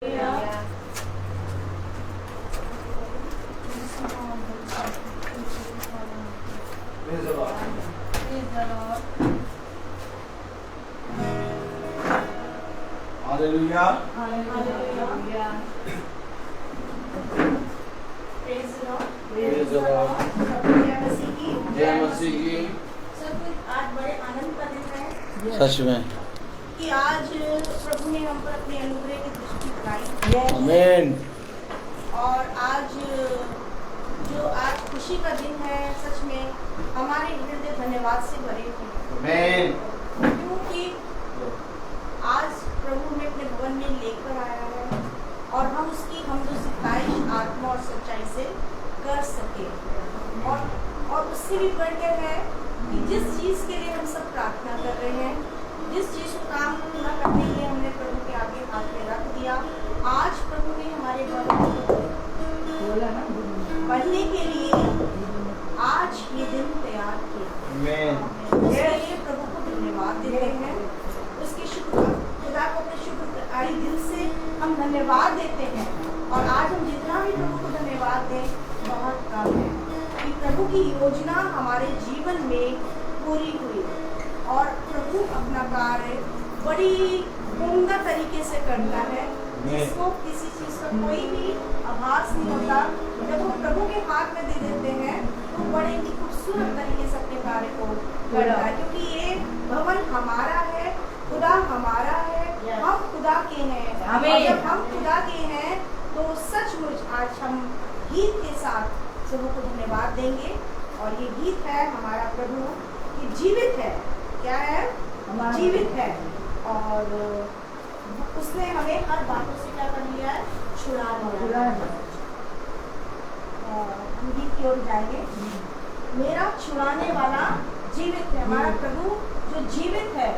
Hallelujah. जय मसीह की। आज बड़े आनंद का दिन है सच में कि आज प्रभु ने हम पर अपने अनुग्रह की दृष्टि बनाई आमीन। और आज जो आज खुशी का दिन है, सच में हमारे हृदय धन्यवाद से भरे हुए हैं। आमीन। क्योंकि आज प्रभु हमें अपने भवन में लेकर आया है और हम उसकी सिताइश आत्मा और सच्चाई से कर सके। और उससे भी बढ़कर है कि जिस चीज़ के लिए हम सब प्रार्थना कर रहे हैं, जिस चीज़ को काम पूरा करने के लिए हमने प्रभु के आगे हाथ में रख दिया, आज प्रभु ने हमारे भवन बढ़ने के लिए आज ये दिन तैयार किया। उसके लिए प्रभु को धन्यवाद देते हैं। उसके खुदा को अपने शुक्र दिल से हम धन्यवाद देते हैं। और आज हम जितना भी प्रभु को धन्यवाद दें बहुत कम है कि प्रभु की योजना हमारे जीवन में पूरी हुई और प्रभु अपना कार्य बड़ी उम्दा तरीके से करता है, जिसको किसी चीज़ का कोई भी आभास नहीं होता। जब हम प्रभु के हाथ में दे देते हैं तो बड़े ही खूबसूरत तरीके से अपने कार्य को करता है, क्योंकि ये भवन हमारा है, खुदा हमारा है, हम खुदा के हैं। और जब हम खुदा के हैं तो सचमुच आज हम गीत के साथ प्रभु को धन्यवाद देंगे। और ये गीत है हमारा प्रभु कि जीवित है। क्या है? जीवित है। और उसने हमें हर बातों से क्या कर लिया है? छुड़ा लिया। हम गीत की ओर जाएंगे। मेरा छुड़ाने वाला जीवित है। हमारा प्रभु जो जीवित है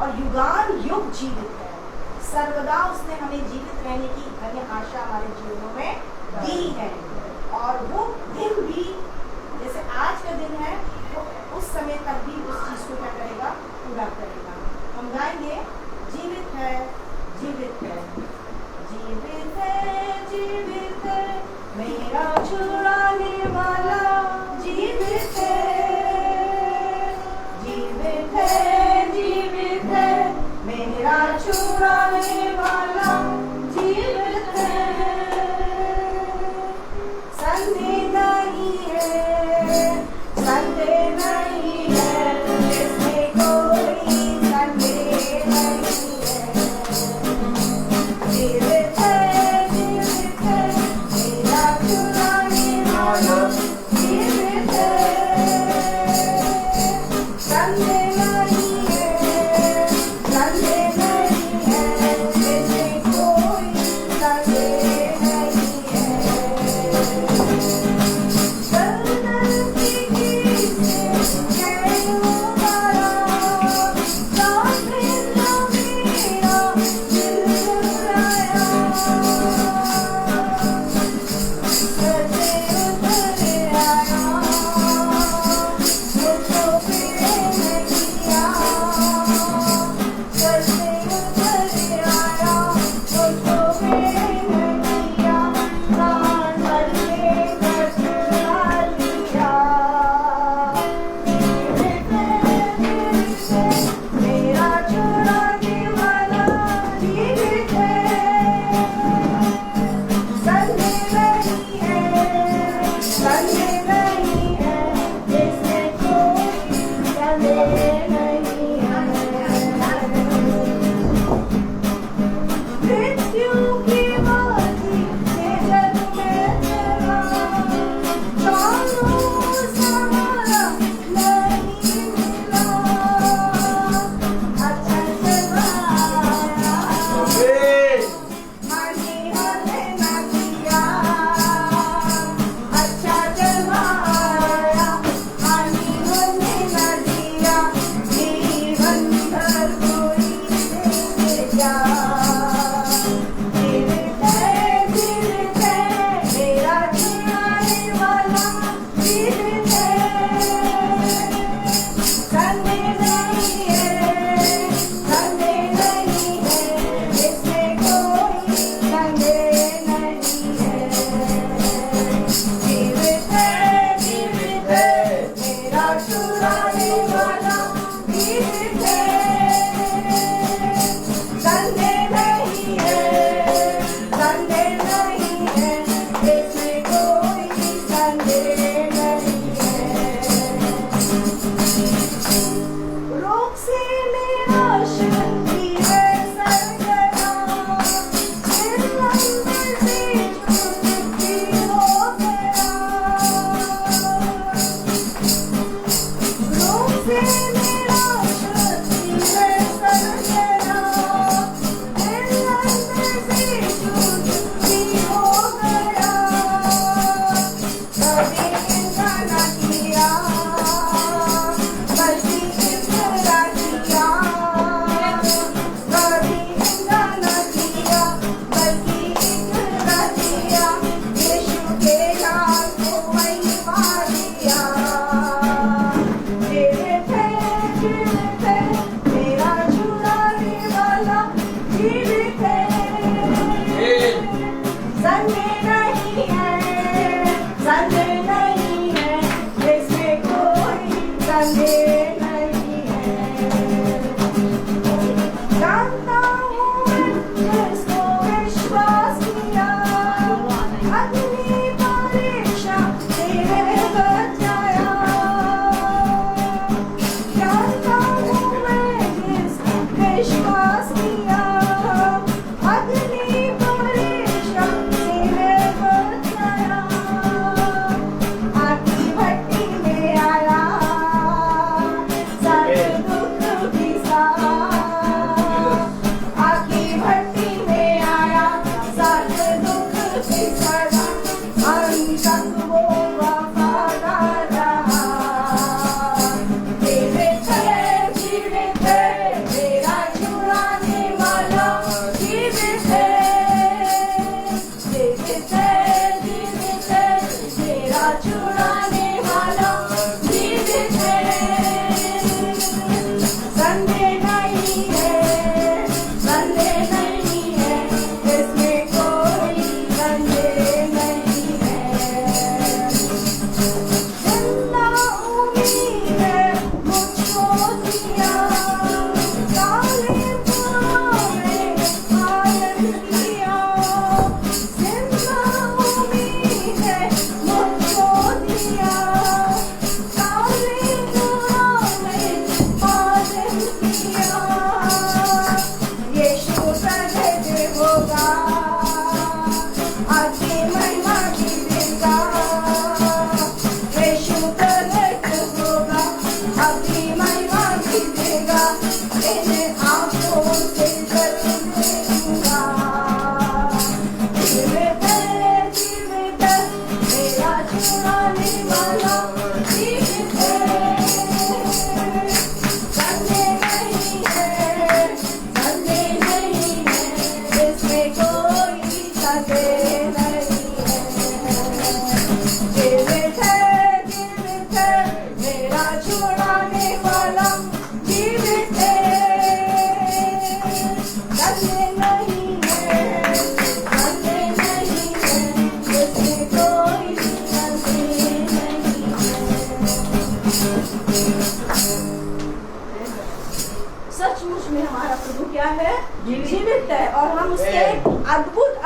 और युगान युग जीवित है, सर्वदा उसने हमें जीवित रहने की धन्य आशा हमारे जीवनों में दी है। और वो दिन भी जैसे आज का दिन है, वो उस समय तक भी उस चीज़ को क्या करेगा? पूरा करेगा। हम गाएंगे जीवित है, जीवित है, जीवित है, जीवित है, मेरा छुड़ाने वाला जीवित है, जीवित है, जीवित है, मेरा छुड़ाने वाला जीवित है। संदेह नहीं है, संदेह नहीं है, इसमें कोई संदेह नहीं है। जीवित है, मेरा छुड़ाने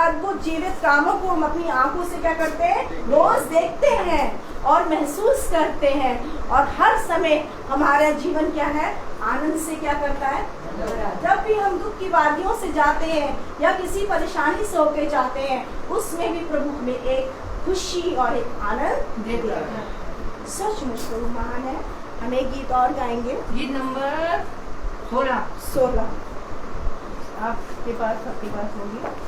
अद्भुत जीवित कामों को हम अपनी आंखों से क्या करते हैं, रोज देखते हैं और महसूस करते हैं, और हर समय हमारा जीवन क्या है, आनंद से क्या करता है। जब भी हम दुख की वादियों से जाते हैं या किसी परेशानी से होके जाते हैं, उसमें भी प्रभु हमें एक खुशी और एक आनंद देते हैं। सचमुच प्रभु महान है। हम एक गीत और गाएंगे, गीत नंबर 16 आपके पास होगी पेपर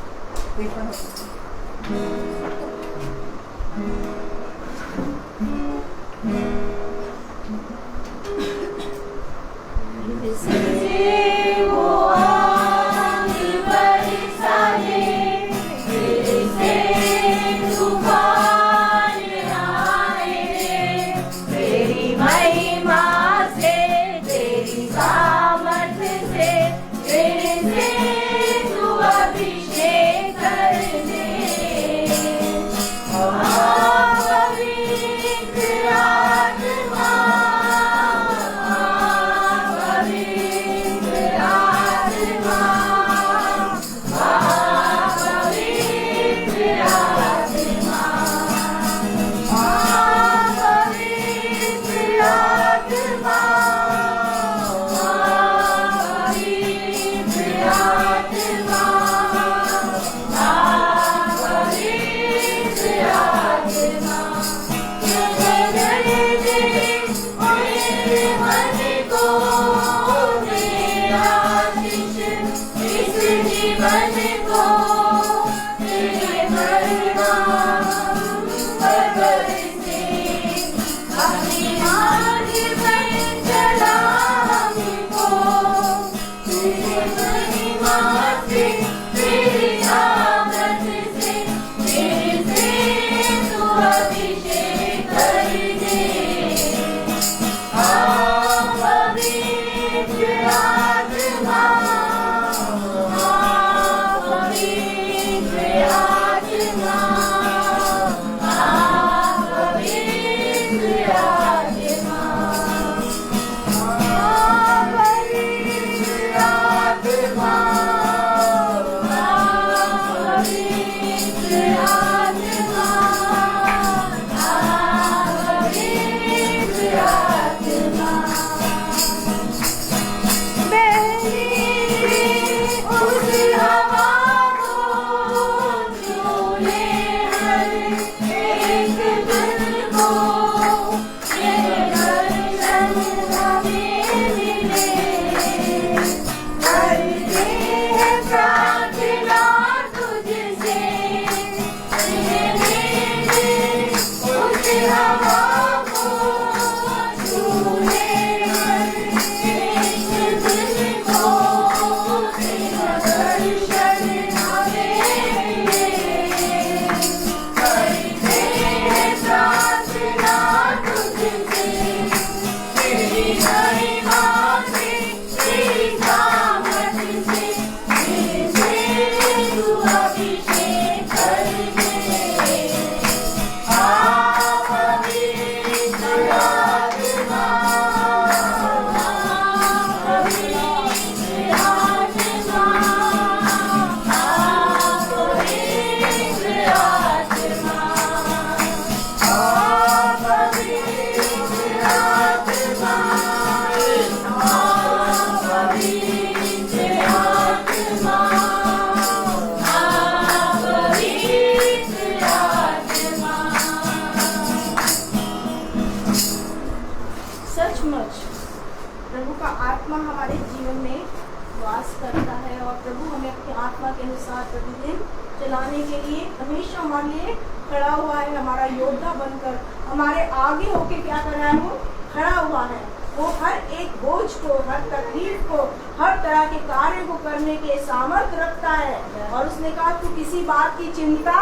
चलाने के लिए हमेशा हमारे लिए खड़ा हुआ है, हमारा योद्धा बनकर हमारे आगे होके क्या कर रहा है, वो खड़ा हुआ है। वो हर एक बोझ को, हर तकलीफ को, हर तरह के कार्य को करने के सामर्थ्य रखता है। और उसने कहा तू किसी बात की चिंता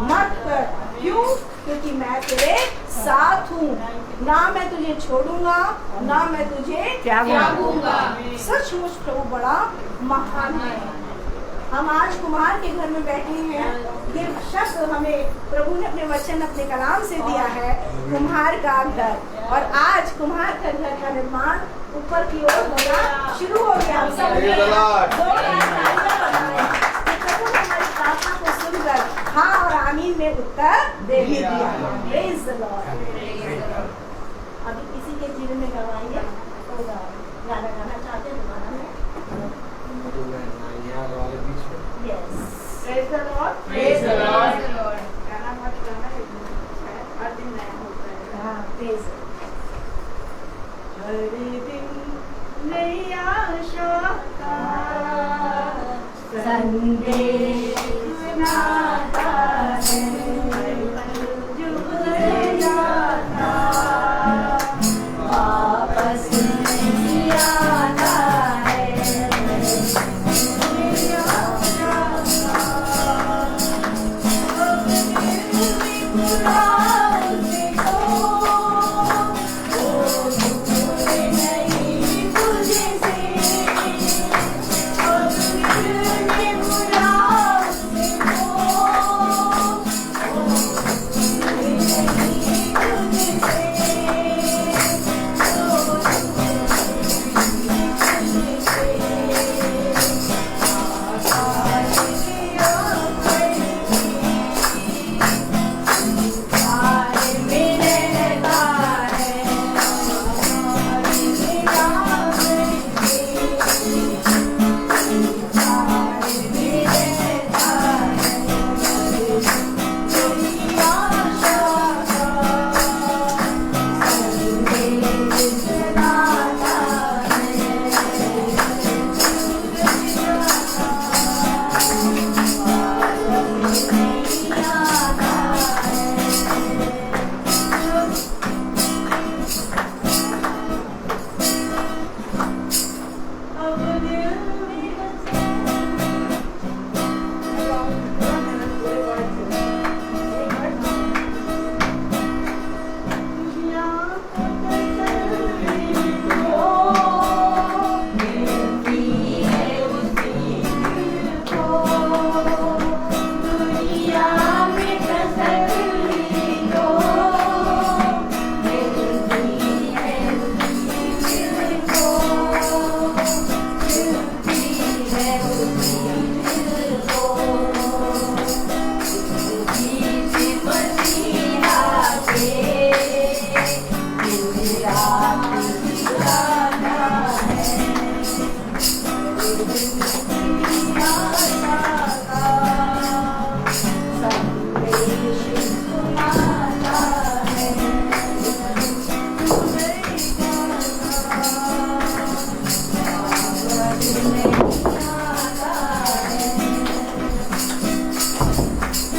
मत कर। क्यों? क्योंकि मैं तेरे साथ हूँ, ना मैं तुझे छोड़ूंगा, ना मैं तुझे त्यागूंगा। सचमुच प्रभु बड़ा महान है। हम आज कुम्हार के घर में बैठे हैं। ये शब्द हमें प्रभु ने अपने वचन, अपने कलाम से दिया है, कुम्हार का घर। और आज कुम्हार का घर का निर्माण ऊपर की ओर होना शुरू हो गया। हम सब प्रभु ने हमारी प्रार्थना को सुन समय में उत्तर दे दिया। Praise the Lord। अभी किसी के जीवन में गवाएंगे तो गाना गाना चाहते हैं गाना में। Yes। Praise the Lord। Praise the Lord। गाना मत गाना हर दिन नया होता है। हाँ, praise the Lord। हर दिन नई आशा का संदेश सुनाता है, जुड़ जाता वापस नहीं आता है।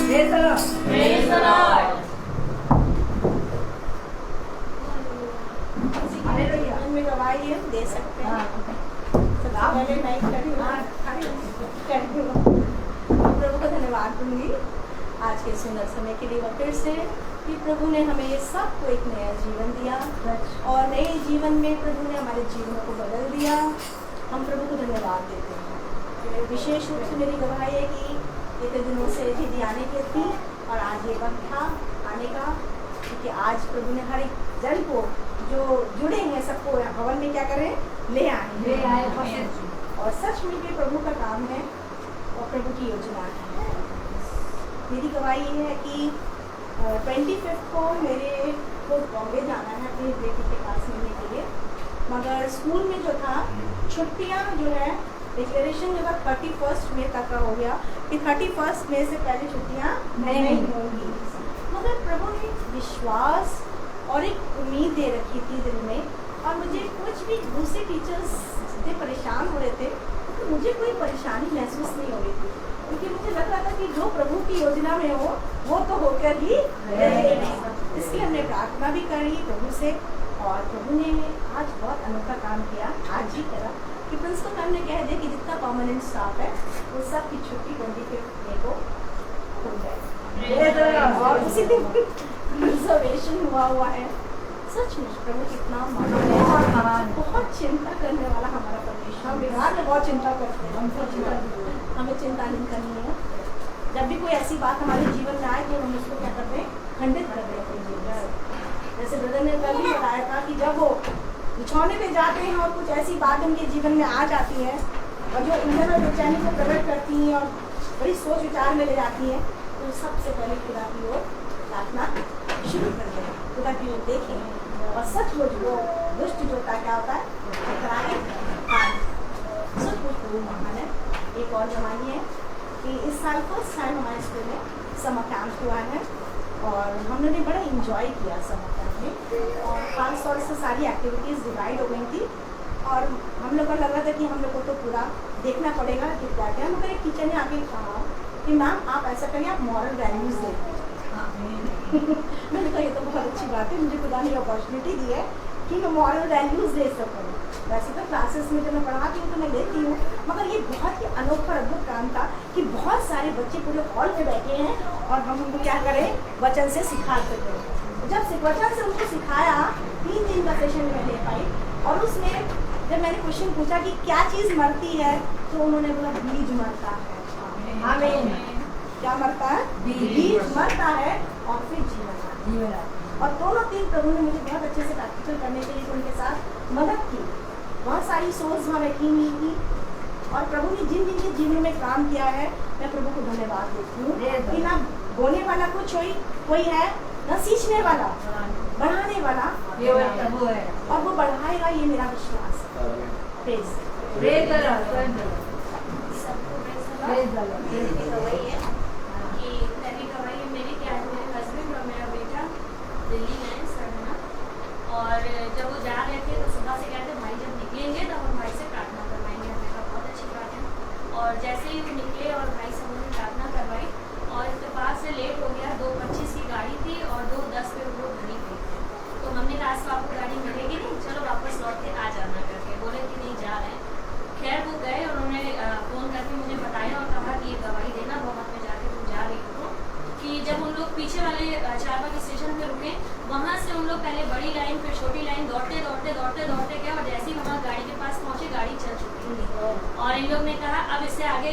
Praise the Lord। जीवन में गवाही हम दे सकते हैं। सबसे पहले मैं प्रभु को धन्यवाद दूंगी आज के सुंदर समय के लिए फिर से कि प्रभु ने हमें ये सबको एक नया जीवन दिया और नए जीवन में प्रभु ने हमारे जीवन को बदल दिया। हम प्रभु को धन्यवाद देते हैं। विशेष रूप से मेरी गवाही है कि इतने दिनों से दीदी आने की थी और आज ये वक्त था आने का, क्योंकि आज प्रभु ने हर एक जन को जो जुड़े हैं सबको भवन में क्या करें ले आए और सच में ये प्रभु का काम है और प्रभु की योजना है। मेरी गवाही ये है कि 25 को मेरे को बॉम्बे जाना है अपनी बेटी के पास मिलने के लिए, मगर स्कूल में जो था छुट्टियाँ जो है डिक्लेरेशन जो था 31 मई तक का हो गया कि 31 मई से पहले छुट्टियाँ नहीं होंगी। मगर प्रभु ने विश्वास और एक उम्मीद दे रखी थी दिल में, और मुझे कुछ भी दूसरे टीचर्स से परेशान हो रहे थे तो मुझे कोई परेशानी महसूस नहीं हो रही थी, क्योंकि मुझे लग रहा था कि जो प्रभु की योजना में हो वो तो होकर ही रहेगा। इसलिए हमने प्रार्थना भी करी प्रभु से और प्रभु ने आज बहुत अनोखा काम किया। आज ही करा कि प्रिंसिपल मैम ने कह दिया कि जितना परमानेंट स्टाफ है वो सब की छुट्टी 25 मई को हो जाए और उसी दिन रिजर्वेशन हुआ है। सच में प्रभु कितना महान, बहुत चिंता करने वाला हमारा परमेश्वर। बिहार में बहुत चिंता करते हैं, हमें चिंता नहीं करनी है। जब भी कोई ऐसी बात हमारे जीवन में आए तो हम उसको क्या करते हैं, खंडित कर देते हैं। जैसे ब्रदर ने कल भी बताया था कि जब वो बिछौने पे जाते हैं और कुछ ऐसी बात उनके जीवन में आ जाती है और जो इंद्र और बेचैनी को प्रकट करती हैं और बड़ी सोच विचार में ले जाती हैं, तो सबसे पहले खुदा की ओर प्रार्थना शुरू कर दें, खुदा की ओर देखें और सचमुच वो दुष्ट जो होता क्या होता है टकराए सचमुच प्रभु महान है। एक और जमानी है कि इस साल फर्स्ट टाइम हमारे स्कूल में समर कैंप हुआ है और हम लोगों ने बड़ा इंजॉय किया समर कैंप में और 500 से सारी एक्टिविटीज़ डिवाइड हो गई थी और हम लोग को लग रहा था कि हम लोग को तो पूरा देखना पड़ेगा कि क्या क्या, मगर एक टीचर ने आके कहा कि मैम आप ऐसा करिए, आप मॉरल वैल्यूज़ दें। मैंने कहा ये तो बहुत अच्छी बात है, मुझे खुदा ने अपॉर्चुनिटी दी है कि मैं मॉरल वैल्यूज़ दे सकूँ। वैसे तो क्लासेस में जब मैं पढ़ाती हूँ तो मैं लेती हूँ, मगर ये बहुत ही अनोखा अद्भुत काम था कि बहुत सारे बच्चे पूरे हॉल में बैठे हैं और हम उनको क्या करें, वचन से सिखा सकें। जब वचन से उनको सिखाया 3 दिन का सेशन में ले पाई और उसमें जब मैंने क्वेश्चन पूछा कि क्या चीज़ मरती है तो उन्होंने बोला बीज मरता है। आमीन। क्या मरता है? बीज मरता है और फिर जीवन आता है। और दोनों 3 प्रभु ने मुझे बहुत अच्छे से प्रैक्टिकल करने के लिए उनके साथ मदद की। बहुत सारी सोच वहाँ रखी हुई थी और प्रभु ने जिन जिन के जीवन में काम किया है मैं प्रभु को धन्यवाद देती हूँ कि ना बोलने वाला कोई है, ना सींचने वाला, बढ़ाने वाला प्रभु है और वो बढ़ाएगा, ये मेरा विश्वास है। Praise praise the Lord. सबको प्रेज द लॉर्ड। मेरी गवाही है कि मेरी गवाही है मेरी कि आज मेरे हस्बैंड और मेरा बेटा दिल्ली गए सरना और जब वो जा रहे थे तो सुबह से कहते भाई जब निकलेंगे तो हम भाई से प्रार्थना करवाएंगे। हमने कहा बहुत अच्छी बात है और जैसे ही वो निकले और भाई से उन्होंने प्रार्थना करवाई और इत्तेफाक से लेट हो गया, 2:25 की गाड़ी थी और 2:10 पे वो घड़ी गई। तो हमने कहा आज तो आपको गाड़ी मिलेगी नहीं, चलो वापस लौट के आ जाना करके बोले कि नहीं जा रहे हैं। खैर वो गए और उन्होंने फ़ोन करके मुझे बताया और कहा कि ये गवाही देना बहुत में जाके तुम जा रही हो कि जब उन लोग पीछे वाले चारबाग स्टेशन पे रुके, वहाँ से उन लोग पहले बड़ी लाइन फिर छोटी लाइन दौड़ते गए और जैसे ही वहाँ गाड़ी के पास पहुँचे गाड़ी चल चुकी थी और इन लोग ने कहा अब इससे आगे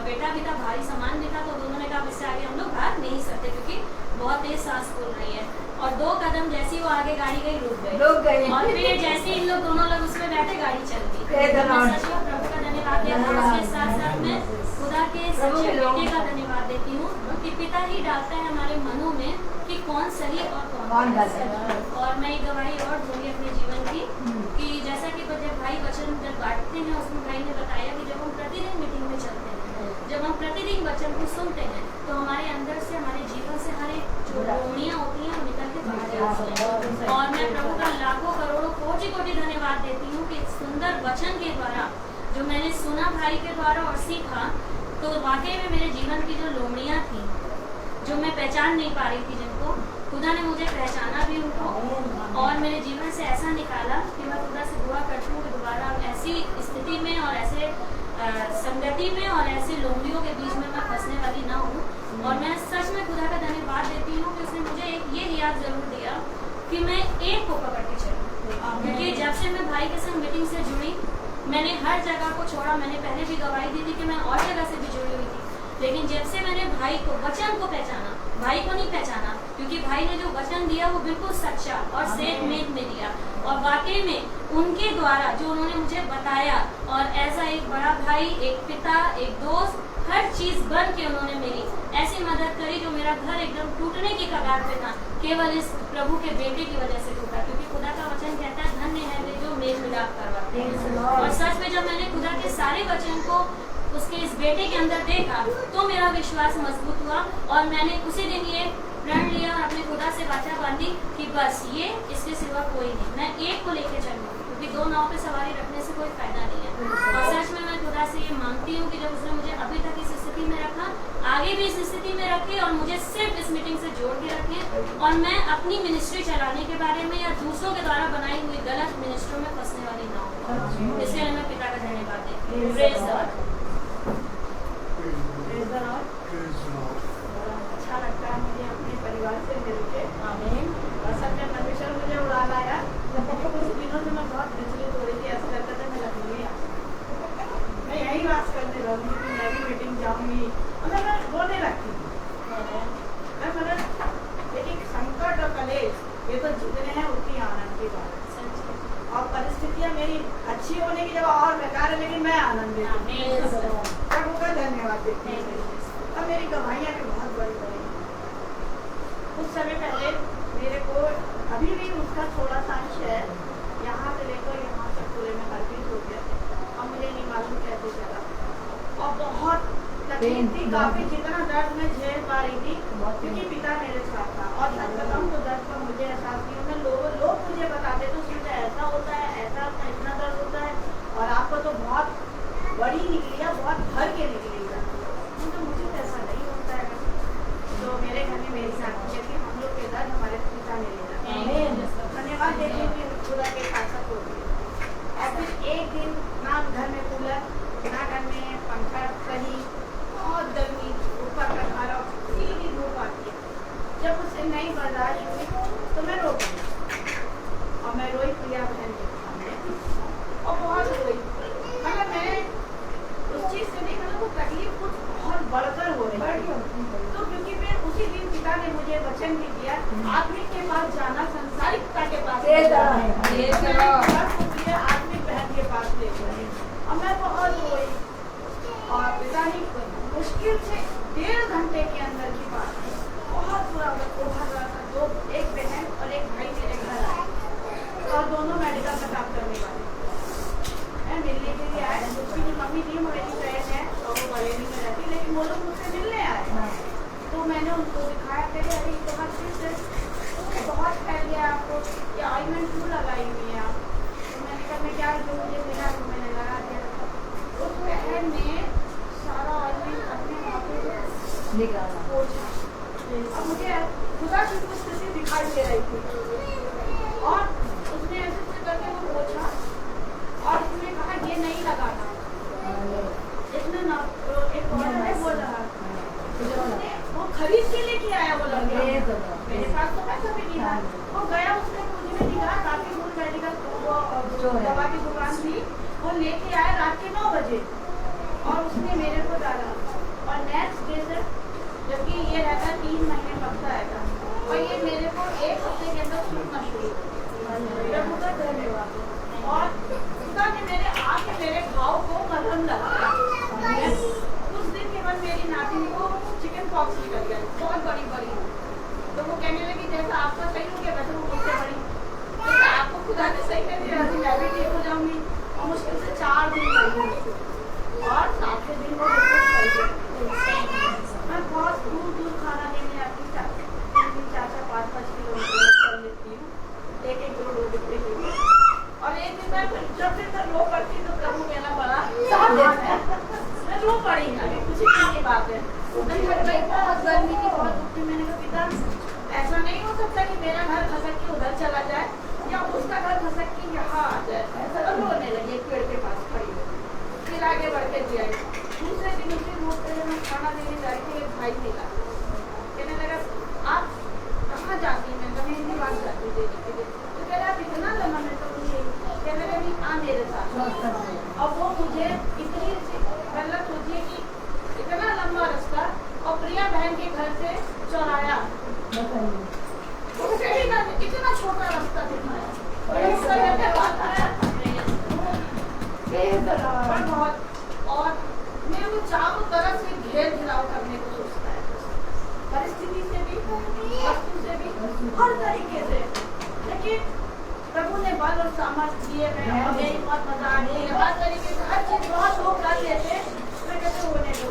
बेटा भी था, भारी सामान भी था, तो दोनों ने कहा अब इससे आगे हम लोग भाग नहीं सकते क्योंकि बहुत तेज सांस फूल रही है। और 2 कदम जैसे ही वो आगे गाड़ी गई रुक गए और फिर जैसे ही इन लोग दोनों लोग उसमें बैठे गाड़ी चल गई। प्रभु का धन्यवाद देती हूँ। उसके साथ साथ मैं खुदा के सच्चे बेटे का धन्यवाद देती हूँ कि पिता ही डालता है हमारे मनों में कि कौन सही और कौन गलत। और मैं एक गवाही और दूंगी अपने जीवन की कि जैसा कि जब भाई वचन जब बांटते हैं उसमें भाई ने बताया कि जब हम प्रतिदिन मीटिंग में चलते हैं, जब हम प्रतिदिन वचन को सुनते हैं तो हमारे अंदर से हमारे जीवन से हर एक जो रोनियाँ होती हैं निकल के बाहर जाती हैं। और मैं प्रभु का लाखों करोड़ों कोटि धन्यवाद देती हूँ कि सुंदर वचन के द्वारा जो मैंने सुना भाई के द्वारा और सीखा, तो वाकई में मेरे जीवन की जो लोमड़ियाँ थी जो मैं पहचान नहीं पा रही थी, जिनको खुदा ने मुझे पहचाना भी उनको और मेरे जीवन से ऐसा निकाला कि मैं खुदा से दुआ करती हूँ कि दोबारा ऐसी स्थिति में और ऐसे संगति में और ऐसे लोमड़ियों के बीच में मैं फंसने वाली ना हूँ। और मैं सच में खुदा का धन्यवाद देती हूँ कि उसने मुझे एक ये रियाज जरूर दिया कि मैं एक को पकड़ के चलूँ, क्योंकि जब से मैं भाई के संग मीटिंग से जुड़ी मैंने हर जगह को छोड़ा। मैंने पहले भी गवाही दी थी कि मैं और जगह से भी जुड़ी हुई थी, लेकिन जब से मैंने भाई को वचन को पहचाना, भाई को नहीं पहचाना, क्योंकि भाई ने जो वचन दिया वो बिल्कुल सच्चा और सेठ मेघ में दिया और वाकई में उनके द्वारा जो उन्होंने मुझे बताया और ऐसा एक बड़ा भाई, एक पिता, एक दोस्त, हर चीज बन के उन्होंने मेरी ऐसी मदद करी जो मेरा घर एकदम टूटने की कगार पे था, केवल इस प्रभु के बेटे की वजह से टूटा। क्योंकि खुदा का वचन कहता है धन्य है वे जो मेल मिलाप करवाते हैं। और सच में जब मैंने खुदा के सारे वचन को उसके इस बेटे के अंदर देखा तो मेरा विश्वास मजबूत हुआ और मैंने उसी दिन ये प्रण लिया और अपने खुदा से वाचा बांधी कि बस ये इसके सिवा कोई नहीं, मैं एक को लेके चलूंगी, क्योंकि 2 नाव पे सवारी रखने से कोई फायदा नहीं है। और सच में मैं खुदा से ये मांगती हूँ कि जब उसने मुझे अभी तक इस स्थिति में रखा, आगे भी इस स्थिति में रखे और मुझे सिर्फ इस मीटिंग से जोड़ के रखे और मैं अपनी मिनिस्ट्री चलाने के बारे में या दूसरों के द्वारा बनाई हुई गलत मिनिस्ट्रियों में फंसने वाली ना हो। इसलिए मैं पिता का धन्यवाद देती हूँ। Praise the Lord. अच्छा लगता है मुझे अपने परिवार से मिलके। आमीन। असल में परमेश्वर मुझे उड़ा लाया। कुछ दिनों से मैं बहुत विचलित हो रही थी, ऐसा लगता था मैं लखनऊ मैं यही बात करने रहूँगी कि मैं भी मीटिंग जाऊँगी, मतलब मैं रोने लगती थी। मैं लेकिन संकट और कलेश ये तो जितने हैं उतनी आनंद की बात है और परिस्थितियाँ मेरी अच्छी होने की जगह और बेकार है, लेकिन मैं आनंदित हूँ। प्रभु का धन्यवाद देती हूँ। अब मेरी गवाहियाँ भी बहुत बड़ी बड़ी तकलीफ थी काफी, जितना दर्द मैं झेल पा रही थी क्योंकि पिता मेरे साथ था। और सच बताऊं तो दर्द का मुझे एहसास नहीं होता। लोग मुझे बताते तो सोचा ऐसा होता है, ऐसा होता है, इतना दर्द होता है, और आपको तो बहुत बड़ी निकली है, बहुत भर के निकली है। तो मुझे तो ऐसा नहीं होता है। तो मेरे घर में मेरी साथी है कि हम लोग के दर्द हमारे पिता ने लिया। धन्यवाद देती हूँ कि खुदा के साथ हो गई। और फिर एक दिन ना घर में कूलर, ना घर में पंखा सही, बहुत गर्मी, ऊपर का खाना, सीधी धूप आती है। जब उससे नहीं बर्दाश्त हुई तो मैं रो गई, और मैं रोई प्रिया बहन के सामने, और बहुत रोई। मतलब मैं उस चीज़ से नहीं, मतलब वो तकलीफ कुछ बहुत बढ़कर हो रही है। तो क्योंकि फिर उसी दिन पिता ने मुझे वचन भी दिया, आत्मिक के पास जाना संसारिकता के पास, आत्मिक बहन के पास ले गए। और मैं बहुत रोई, और पिता ने मुश्किल से 1.5 घंटे के अंदर की बात है, बहुत बुरा उभर रहा था। दो, एक बहन और एक भाई मेरे घर आए, और दोनों मेडिकल का काम करने वाले मिलने के लिए आए। उसकी जो मम्मी थी मेरी फ्रेंड है, और वो बरेली में रहती, लेकिन वो लोग मुझसे मिलने आए। तो मैंने उनको दिखाया, कहे अरे ये बहुत चीज़ है, बहुत फैल गया आपको, ये ऑइंटमेंट क्यों लगाई हुई है आप? तो मैंने कहा मैं क्या, जो मुझे मिला तो मैंने लगा दिया। उस बहन ने सारा ऑइंटमेंट अपने हाथों से निकाला, पोंछा, और मुझे खुदा की कुछ स्थिति दिखाई दे रही थी। और उसने ऐसे करके वो पोंछा, और उसने कहा ये नहीं लगाना, इसमें ना एक और है वो लगा। वो खरीद के लेके आया वो लड़का, मेरे पास तो पैसा भी नहीं था। वो गया, उसने मुझे दिखा काफी दूर मेडिकल, वो दवा की दुकान थी, वो लेके आया रात के 9 बजे, और उसने मेरे को डाला। और नेक्स्ट डे से, जबकि ये रहता 3 महीने पकता है, और ये मेरे को 1 हफ्ते के अंदर सूखना शुरू हो गया। धन्यवाद। और खुदा ने मेरे आके मेरे घाव को मलहम लगाया। कुछ दिन के बाद मेरी नातिन को चिकन पॉक्स निकल गया, बहुत बड़ी बड़ी। तो वो कहने लगी जैसा आपका सही हो गया वैसे वो मुझसे बड़ी, जैसा आपको खुदा ने सही कर दिया मैं भी ठीक हो जाऊंगी। और मुश्किल से 4 दिन लगी, और 7वें दिन वो मैं बहुत दूर दूर खाना लेने आती, 4-4, 5-5 किलोमीटर कर लेती हूँ, 1-1 किलो रोटी लेती। और एक दिन मैं जब फिर मैं रो पड़ती तो प्रभु मेरा बड़ा साथ देता है। मैं रो पड़ी, अभी कुछ की बात है, बहुत गर्मी थी, बहुत धूप थी। मैंने कहा पिता ऐसा नहीं हो सकता कि मेरा घर खसक के उधर चला जाए, या उसका घर खसक के यहाँ आ जाए। और रोने लगी एक पेड़ के पास खड़ी हो। फिर आगे बढ़ के दिया। दूसरे दिन उसी रोड पे मैं खाना देने जा रही थी, एक भाई मिला, कहने लगा आप कहाँ जाती? मैं हिंदी बात जाती देने के लिए। तो कह रहा आप इतना लम्बा, मैं तो कहने लगी आ मेरे साथ। और वो मुझे इतनी गलत होती है कि इतना लंबा रास्ता, और प्रिया बहन के घर से चौराया, इतना छोटा रास्ता दिखाया, बहुत। और मैं वो चारों तरफ से घेर घिराव करने को सोचता है, परिस्थिति से भी, वस्तु से भी, हर तरीके से। लेकिन प्रभु ने बल और सामर्थ्य दिए, और मेरी बहुत मजा आ रही है हर तरीके से, हर चीज बहुत लोग कर लेते, मैं कैसे होने दो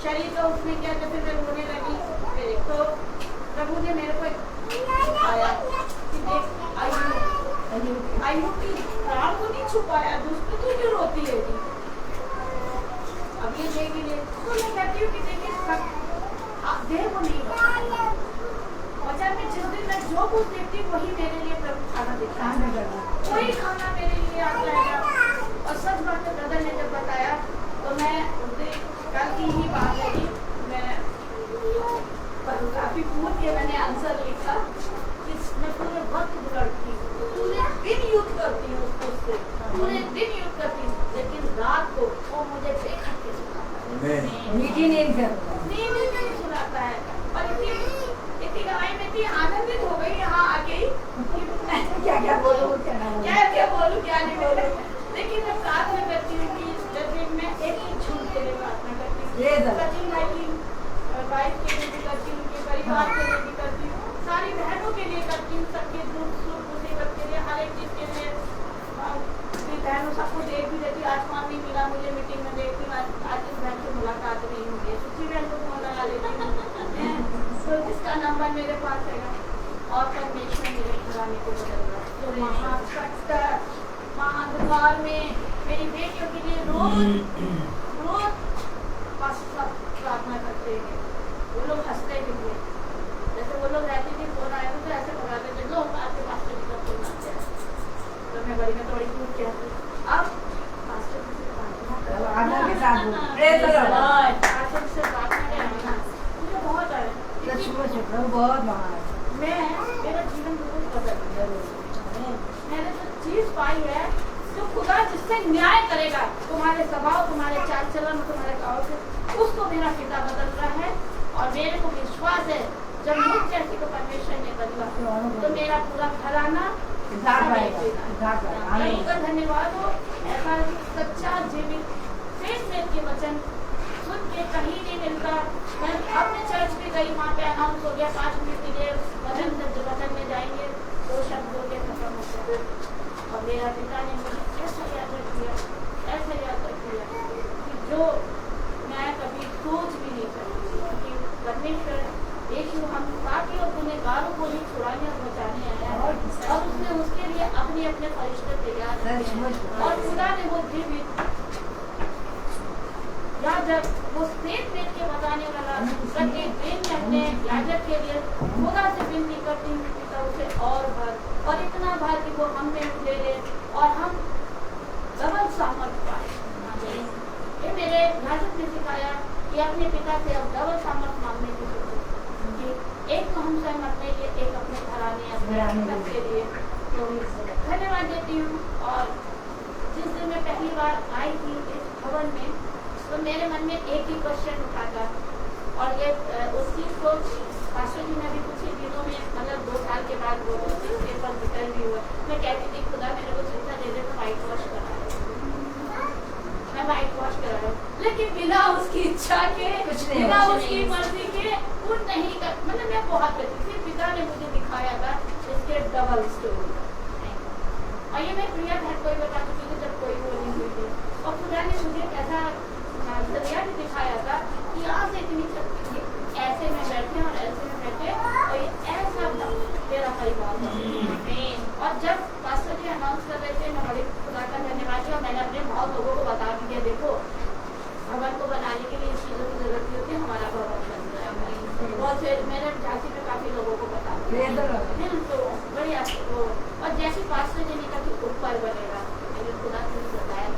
शरीर का उसने क्या, जैसे मैं रोने लगी। तो प्रभु ने मेरे को आया कि देख आयु की प्राण को नहीं छुपाया, दुष्ट तू क्यों रोती है जी? अब ये देगी ले, तो मैं कहती हूँ कि देखिए देह को नहीं बताया, वचन में जिस दिन मैं जो कुछ देखती वही मेरे लिए प्रभु खाना देता है, वही खाना मेरे लिए आ जाएगा। और सच बात है, ब्रदर ने जब बताया तो मैं कल की ही बात है कि मैं काफी पूर्व के मैंने आंसर लिखा कि मैं पूरे वक्त लड़ती हूँ, पूरे दिन युद्ध करती हूँ उससे, पूरे दिन युद्ध करती हूँ, लेकिन रात को वो मुझे बेखट के सुनाता है, मीठी नींद नहीं सुनाता है। और इतनी गवाही में इतनी आनंदित हो गई यहाँ आके ही, क्या बोलूं क्या बोलूं क्या नहीं बोलूं। लेकिन मैं प्रार्थना करती हूँ कि जब मैं एक ही झूठ के लिए प्रार्थना करती हूँ, सचिन भाई की वाइफ के लिए भी करती हूँ, उनके परिवार के लिए भी करती हूँ, सारी बहनों के लिए करती हूँ, सबके दुख सुख मुसीबत के लिए, हर एक चीज के लिए। बहनों सबको देख भी देती हूँ, आज नहीं मिला मुझे मीटिंग में, देखती हूँ आज इस बहन से मुलाकात नहीं हुई है, दूसरी बहन को फोन लगा लेती हूँ, तो जिसका नंबर मेरे पास है और परमेश्वर मेरे घराने को बदल रहा है। तो महाद्वार में मेरी बेटियों के लिए रोज प्रार्थना करते हैं। वो लोग हंसते भी थे, जैसे वो लोग रहती थी फोन आए तो ऐसे बताते थे लो आपके पास्टर जी का फोन आ गया, तो मैं बड़ी में थोड़ी दूर क्या अब पास्टर जी से आदर के साथ पास्टर से प्रार्थना करना मुझे बहुत है। बहुत महान मेरा जीवन बिल्कुल बदल गया। मैंने जो चीज पाई है, जो खुदा जिससे न्याय करेगा तुम्हारे स्वभाव, तुम्हारे चाल चलन, तुम्हारे गाँव से, उसको मेरा पिता बदल रहा है। और मेरे को विश्वास है जब मुझ जैसी को परमेश्वर ने बदला तो मेरा पूरा घराना धन्यवाद हो। ऐसा सच्चा जीवित फेथ के वचन सुन के कहीं नहीं मिलता। मैं अपने चर्च में गई, वहाँ पे अनाउंस हो गया 5 मिनट के लिए वचन में जाएंगे, 2 शब्द हो गए, खत्म हो गया। और मेरा पिता ने मुझे ऐसा याद रख दिया कि जो मैं कभी सोच भी नहीं सकती कि परमेश्वर यीशु हम पापी और गुनहगारों को ही छुड़ाने और बचाने आया है, और उसने उसके लिए अपने अपने फरिश्ते तैयार किए। और खुदा ने वो जीवित याजक, वो स्नेह के बताने वाला प्रत्येक दिन में अपने याजक के लिए खुदा से विनती करती हूँ पिता उसे और भर, और इतना भर कि वो हम में ले ले और हम डबल सामर्थ पाए। ये मेरे याजक ने सिखाया कि अपने पिता से अब डबल सामर्थ मांगने की सोचो, कि एक तो हम सहमत नहीं, एक अपने घराने अपने के लिए। तो धन्यवाद देती हूँ। और जिस दिन मैं पहली बार आई थी इस भवन में, तो मेरे मन में एक ही क्वेश्चन उठा था, और ये उस चीज को पास्टर जी ने भी कुछ ही दिनों में, मतलब 2 साल के बाद वो पेपर रिटर्न भी हुआ। मैं कहती थी खुदा मेरे को चिंता दे दे तो वाइट वॉश करा रहा, मैं वाइट वॉश करा रहा हूँ, लेकिन बिना उसकी इच्छा के, बिना उसकी मर्जी के वो नहीं कर, मतलब मैं बहुत करती थी। पिता ने मुझे दिखाया था इसके डबल स्टोरी, और ये मैं प्रिया बहन को बता चुकी थी जब कोई वो नहीं हुई थी। और खुदा ने मुझे ऐसा नजरिया भी दिखाया था कि यहाँ से इतनी ऐसे में बैठे और ऐसे में बैठे, और ये ऐसा मेरा परिवार था। और जब पास्टर जी अनाउंस कर रहे थे, मैं बड़े खुदा का धन्यवाद किया। मैंने अपने बहुत लोगों को बता दिया, देखो भवन को बनाने के लिए इस चीज़ों की जरूरत नहीं होती, हमारा भवन बन रहा है। और फिर मैंने झांसी में काफी लोगों को बता दिया, तो बढ़िया। और जैसे पास्टर जी ने कहा कि ऊपर बनेगा, मैंने खुदा से बताया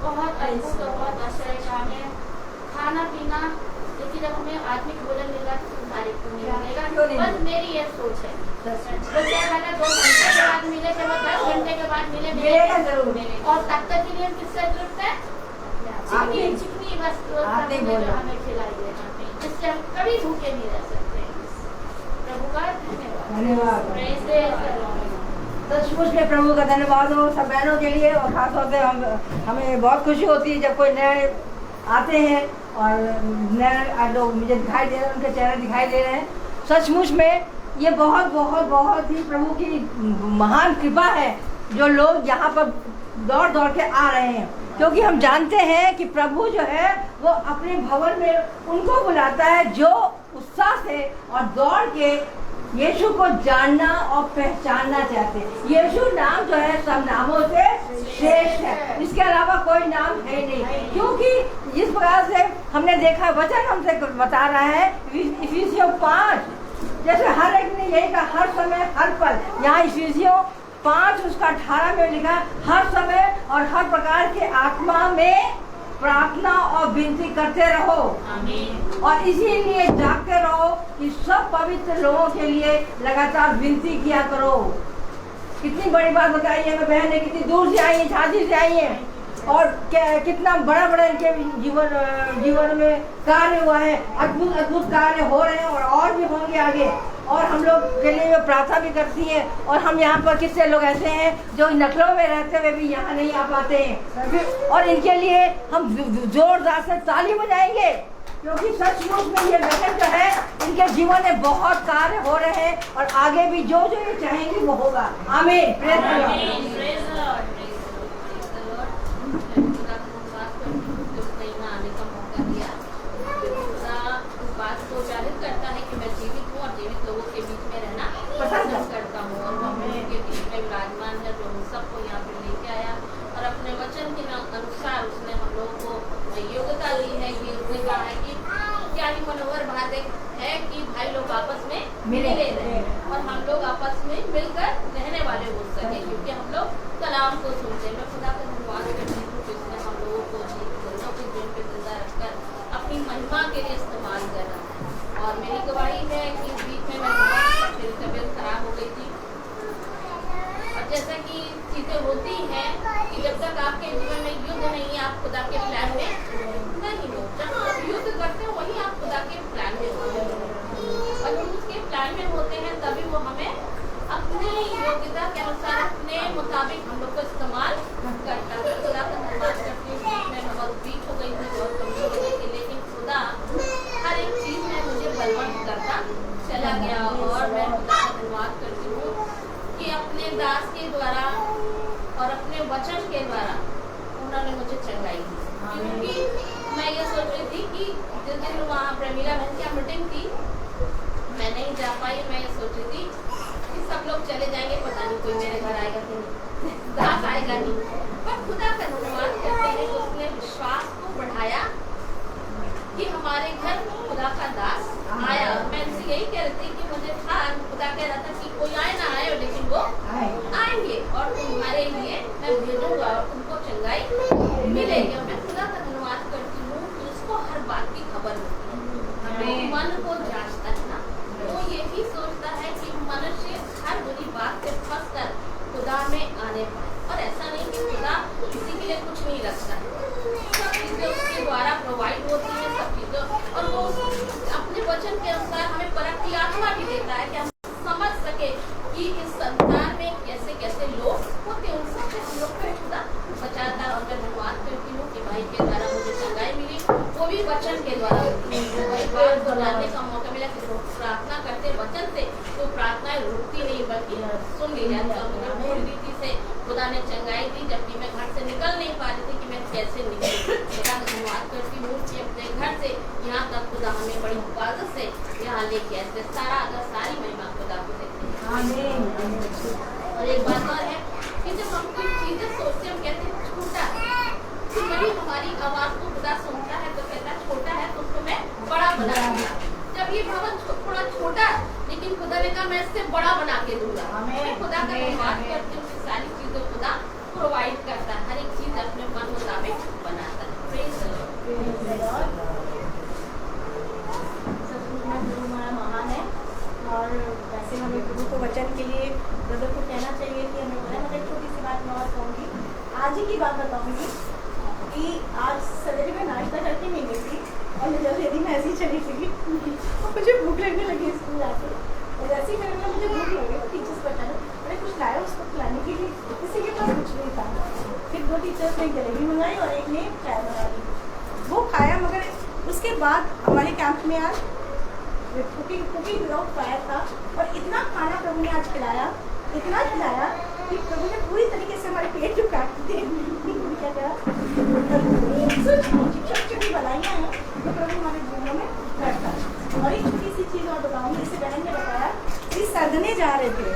बहुत अद्भुत और बहुत आश्चर्य काम है। खाना पीना, लेकिन जब हमें आत्मिक भोजन मिल रहा है तो तारीफ को नहीं मिलेगा, बस मेरी ये सोच है। तो क्या कहना 2 घंटे के बाद मिले, चाहे 10 घंटे के बाद मिलेगा जरूर। और तब तक के लिए किससे जुड़ते हैं? चिकनी बस हमें खिलाई देना, जिससे हम कभी भूखे नहीं रह सकते। प्रभु का धन्यवाद। सचमुच में प्रभु का धन्यवाद हो सब बहनों के लिए। और खासतौर से हमें बहुत खुशी होती है जब कोई नए आते हैं और नए लोग मुझे दिखाई दे रहे हैं, उनके चेहरे दिखाई दे रहे हैं। सचमुच में ये बहुत बहुत बहुत ही प्रभु की महान कृपा है जो लोग यहाँ पर दौड़ दौड़ के आ रहे हैं, क्योंकि हम जानते हैं कि प्रभु जो है वो अपने भवन में उनको बुलाता है जो उत्साह से और दौड़ के यीशु को जानना और पहचानना चाहते हैं। यीशु नाम जो है सब नामों से श्रेष्ठ है, इसके अलावा कोई नाम है नहीं। क्योंकि जिस प्रकार से हमने देखा, वचन हमसे बता रहा है इफिसियों 5, जैसे हर एक ने यही कहा, हर समय हर पल। यहाँ इफिसियों 5 उसका 18 में लिखा, हर समय और हर प्रकार के आत्मा में प्रार्थना और विनती करते रहो, और इसीलिए जागते रहो कि सब पवित्र लोगों के लिए लगातार विनती किया करो। कितनी बड़ी बात बताई है। मैं बहन ने कितनी दूर से आई है, झांसी से आई है, और कितना बड़ा बड़ा इनके जीवन में कार्य हुआ है, अद्भुत अद्भुत कार्य हो रहे हैं और भी होंगे आगे। और हम लोग के लिए वो प्रार्थना भी करती है। और हम यहाँ पर कितने लोग ऐसे हैं जो नकलों में रहते हुए भी यहाँ नहीं आ पाते हैं, और इनके लिए हम जोरदार से ताली बजाएंगे, क्योंकि सचमुच में ये बहन जो है इनके जीवन में बहुत कार्य हो रहे हैं, और आगे भी जो जो ये चाहेंगे वो होगा। आमीन। Praise the Lord. प्रोत्साहित करता है कि मैं जीवित हूँ और जीवित लोगों के बीच में रहना पसंद करता हूँ। और वो हम लोगों के बीच में विराजमान है, जो हम सबको यहाँ पर लेके आया और अपने वचन के अनुसार उसने हम लोगों को योग्यता ली है कि उसने कहा है कि क्या ही मनोहर बात है कि भाई लोग आपस में मिले रहे और हम लोग आपस में मिलकर रहने वाले हो सके, क्योंकि हम लोग कलाम को सुनते हैं। मैं खुदा का धन्यवाद करती हूँ कि उसने हम लोगों को जिंदों के दिन पे जिंदा रखकर अपनी महिमा के लिए इस्तेमाल करा। और मेरी गवाही है कि इस बीच में मेरी तबीयत खराब हो गई थी, और जैसा कि चीजें होती हैं कि जब तक आपके जीवन में युद्ध नहीं है आप खुदा के प्लान में नहीं हो। जहाँ आप युद्ध करते हो वहीं आप खुदा के प्लान में होते हो, और जब उसके प्लान में होते हैं तभी वो हमें अपने योग्यता के अनुसार अपने मुताबिक हम लोग को इस्तेमाल करता है। खुदा का धन्यवाद करती हूँ। मैं बहुत वीक हो गई थी, बहुत कमजोर हो गई थी, लेकिन खुदा हर एक चीज में मुझे बलवंत करता चला गया। और मैं खुदा का धन्यवाद करती हूँ कि अपने दास के द्वारा और अपने वचन के द्वारा उन्होंने मुझे चंगाई दी। क्योंकि मैं ये सोच रही थी कि जिस दिन वहाँ प्रमीला बहन की मीटिंग थी मैं नहीं जा पाई। मैं ये सोच रही थी कि सब लोग चले जाएंगे, पता नहीं कोई मेरे घर आएगा कि नहीं, दास आएगा नहीं। पर खुदा का धन्यवाद करते हैं कि उसने विश्वास को बढ़ाया कि हमारे घर खुदा का दास आया। मैं उनसे यही कह रही थी कि मुझे था, खुदा कह रहा था कि कोई आए ना आए लेकिन वो आएंगे और तुम्हारे लिए मैं भेजूंगा और तुमको चंगाई मिलेगी। और मैं खुदा का धन्यवाद करती हूँ कि उसको हर बात की खबर होती है। मन को जांचता है ना, वो यही सोचता है कि मनुष्य हर बुरी बात से फंस कर खुदा में आने पाए। और ऐसा नहीं कि खुदा किसी के लिए कुछ नहीं रखता है, सब चीजें उसके द्वारा प्रोवाइड होती है, सब चीजें। और वो अपने वचन के अनुसार हमें परख की आत्मा भी देता है कि हम समझ सके कि इस संसार में कैसे कैसे लोग होते हैं, उन सबसे हम लोग को खुदा बचाता। और मैं धन्यवाद करती हूँ कि भाई के द्वारा मुझे चंगाई मिली, वो भी वचन के द्वारा। एक बार को जानने का मौका मिला कि प्रार्थना करते वचन से तो प्रार्थनाएं रुकती नहीं बल्कि सुन ली जाती। और मुझे पूरी रीति से खुदा ने चंगाई दी, जबकि मैं घर से निकल नहीं पा रही थी कि मैं कैसे निकली। खुदा का धन्यवाद करती हूँ कि अपने घर से यहाँ तक खुदा हमें बड़ी हिफाजत से यहाँ लेके आए। सारी महिमा खुदा को देते हैं। और एक बात और है कि जब हम कोई चीजें सोचते हम कहते हैं छोटा है, तो वही हमारी आवाज को खुदा सुनता है तो कहता है छोटा है तो उसको मैं बड़ा बना दूंगा। जब ये भवन थोड़ा छोटा लेकिन खुदा ने कहा मैं इससे बड़ा बना के दूंगा। मैं खुदा का धन्यवाद करती हूँ कि सारी चीजों खुदा प्रोवाइड करता है, हर एक चीज अपने मन मुताबिक बनाता है। Praise the Lord. गुरु हमारा महान है और वैसे हमें गुरु को वचन के लिए ब्रदर को कहना चाहिए कि हमें बोला। मैं एक छोटी सी बात मैं और कहूँगी, आज ही की बात बताऊँगी कि आज सवेरे में नाश्ता करके नहीं गई थी और मैं जल्दी में ऐसी चली थी और मुझे भूख लगने लगी स्कूल आके। और वैसे ही मेरे मुझे भूख लगी तो टीचर्स बता रहे मैंने कुछ लाया उसको खिलाने के लिए, किसी के पास कुछ नहीं था। फिर 2 टीचर्स ने जलेबी मंगाई और एक ने चाय बना दी, वो खाया। मगर उसके बाद हमारे कैंप में आज कुकिंग विदाउट फायर था और इतना खाना प्रभु ने आज खिलाया, इतना खिलाया कि प्रभु ने पूरी तरीके से हमारे पेट जो काट दिए। क्या छोटी बनाइयाँ हैं तो प्रभु हमारे जीवनों में करता है। और एक छोटी सी चीज़ और बताऊँगी, इसे बहन ने बताया कि सदने जा रहे थे।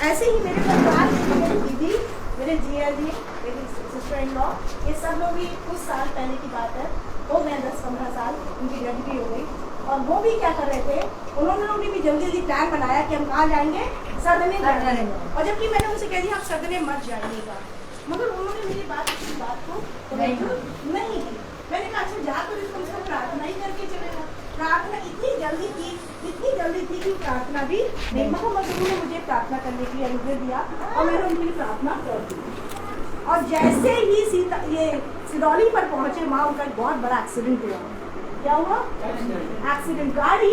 ऐसे ही मेरे परिवार में मेरी दीदी, मेरे जिया जी, मेरी सिस्टर इन लॉ, ये सब लोग भी कुछ साल पहले की बात है, हो गए 10-15 साल, उनकी डेथ भी हो गई। और वो भी क्या कर रहे थे, उन्होंने भी जल्दी जल्दी प्लान बनाया कि हम कहाँ जाएंगे, सदने जाएंगे। और जबकि मैंने उनसे कह दिया आप सदने मत जाइएगा, मगर उन्होंने मेरी बात को नहीं की। मैंने कहा अच्छा जा तो कम से कम प्रार्थना ही करके चलेगा। प्रार्थना इतनी जल्दी थी कि प्रार्थना भी नहीं, मगर उन्होंने मुझे प्रार्थना करने के लिए अनुग्रह दिया और मैंने उनके लिए प्रार्थना कर दी। और जैसे ही ये सिदौली पर पहुंचे, वहाँ उनका एक बहुत बड़ा एक्सीडेंट हुआ। क्या हुआ? एक्सीडेंट। गाड़ी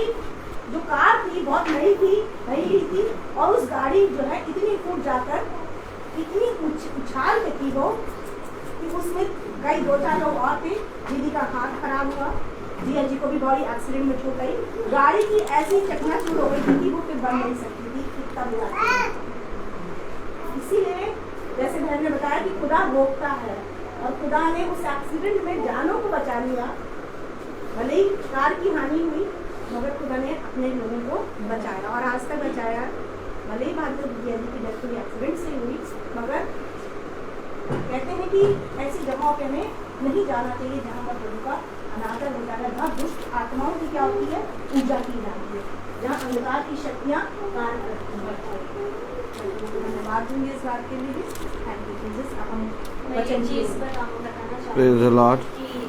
जो कार थी बहुत नई थी और उस गाड़ी जो है इतनी फूट जाकर इतनी उछाल में थी वो कि उसमें कई 2-4 लोग और थे। दीदी का हाथ खराब हुआ, जिया जी को भी बॉडी एक्सीडेंट में छूट गई। गाड़ी की ऐसी चकनाचूर हो गई थी कि वो फिर बन नहीं सकती थी, कितना बुरा। इसीलिए जैसे बहन ने बताया कि खुदा रोकता है और खुदा ने उस एक्सीडेंट में जानों को बचा लिया। भले ही कार की हानि हुई, मगर खुदा ने अपने लोगों को बचाया और आज तक बचाया। भले ही भाग्य भैया जी की डेथ हुई एक्सीडेंट से हुई, मगर कहते हैं कि ऐसी जगहों पे हमें नहीं जाना चाहिए जहाँ पर प्रभु का अनादर होता है, जहाँ दुष्ट आत्माओं की क्या होती है, पूजा की जाती है, जहाँ अंधकार की शक्तियाँ कार्य करती हैं। धन्यवाद दूंगी इस बात के लिए। Thank you Jesus. अब हम मैं वचन एक की चीज़ बताना Praise the Lord. चाहूँगी कि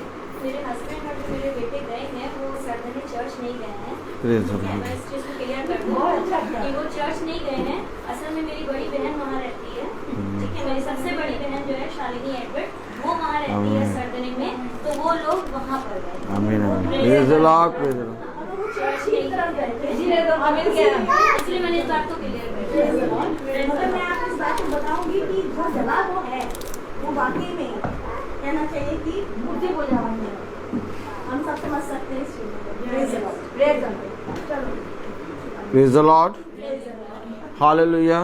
मेरे हस्बैंड और जो मेरे बेटे गए हैं वो सर्दनी चर्च नहीं गए हैं। Praise the ठीक है, Lord. मैं इस चीज़ को क्लियर कर दूँ बहुत अच्छा किया। कि वो चर्च नहीं गए हैं। असल में मेरी बड़ी बहन वहाँ रहती है, ठीक है, मेरी सबसे बड़ी बहन जो है शालिनी एडवर्ड, वो वहाँ रहती है सर्दनी में, तो वो लोग वहाँ पर गए। आमीन आमीन। Praise the Lord. Praise the Lord. Church नहीं गए थे। इसीलिए तो अमीन गया। इसलिए मैंने इस बात को क्लियर कर दिया। मगर मैं आपको इस बात को बताऊंगी कि जो जगह वो है वो वाकई में कहना चाहिए कि मूर्ति पूजा वाली है। हम सब समझ सकते हैं इस चीज़ को। Praise the Lord. Praise the Lord. चलो Praise the Lord. हालेलुया।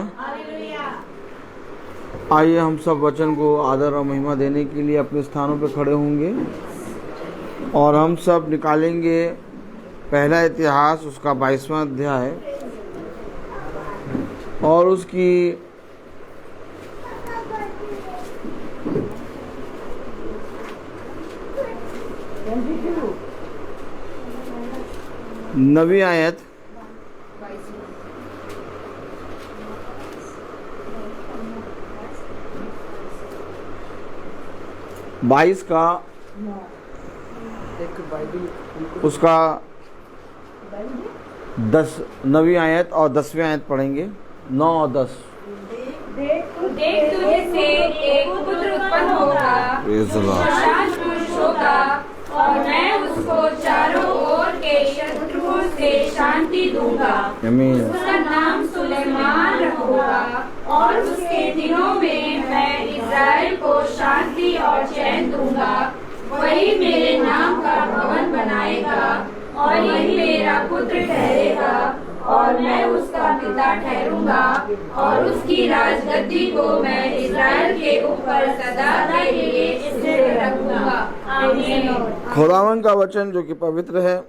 आइए हम सब वचन को आदर और महिमा देने के लिए अपने स्थानों पर खड़े होंगे और हम सब निकालेंगे पहला इतिहास उसका 22वां अध्याय और उसकी 9वीं आयत। बाईस का उसका 9वीं आयत और 10वीं आयत पढ़ेंगे। 9 और 10। देख तुझे से एक पुत्र उत्पन्न होगा, Praise the Lord. शांत पुरुष होगा, और मैं उसको चारों ओर के शत्रुओं से शांति दूंगा। आमीन। उसका नाम सुलेमान रखूंगा, और उसके दिनों में मैं इज़राइल को शांति और चैन दूंगा। वही मेरे नाम का भवन बनाएगा, और यही मेरा पुत्र ठहरेगा, और मैं उसका पिता ठहरूंगा, और उसकी राजगद्दी को मैं इज़राइल के ऊपर सदा के लिए स्थिर रखूंगा। आमीन। खुदावन का वचन जो कि पवित्र है,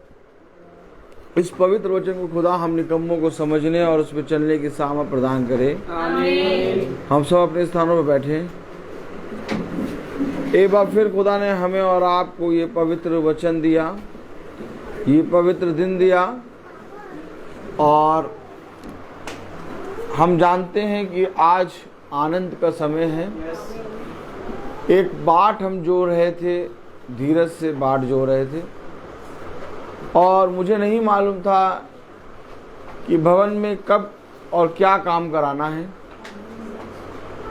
इस पवित्र वचन को खुदा हम निकम्मों को समझने और उस पर चलने की सामर्थ प्रदान करे। आमीन। हम सब अपने स्थानों पर बैठे। एक बार फिर खुदा ने हमें और आपको ये पवित्र वचन दिया, ये पवित्र दिन दिया, और हम जानते हैं कि आज आनंद का समय है। एक बाट हम जो रहे थे, धीरज से बाट जो रहे थे, और मुझे नहीं मालूम था कि भवन में कब और क्या काम कराना है।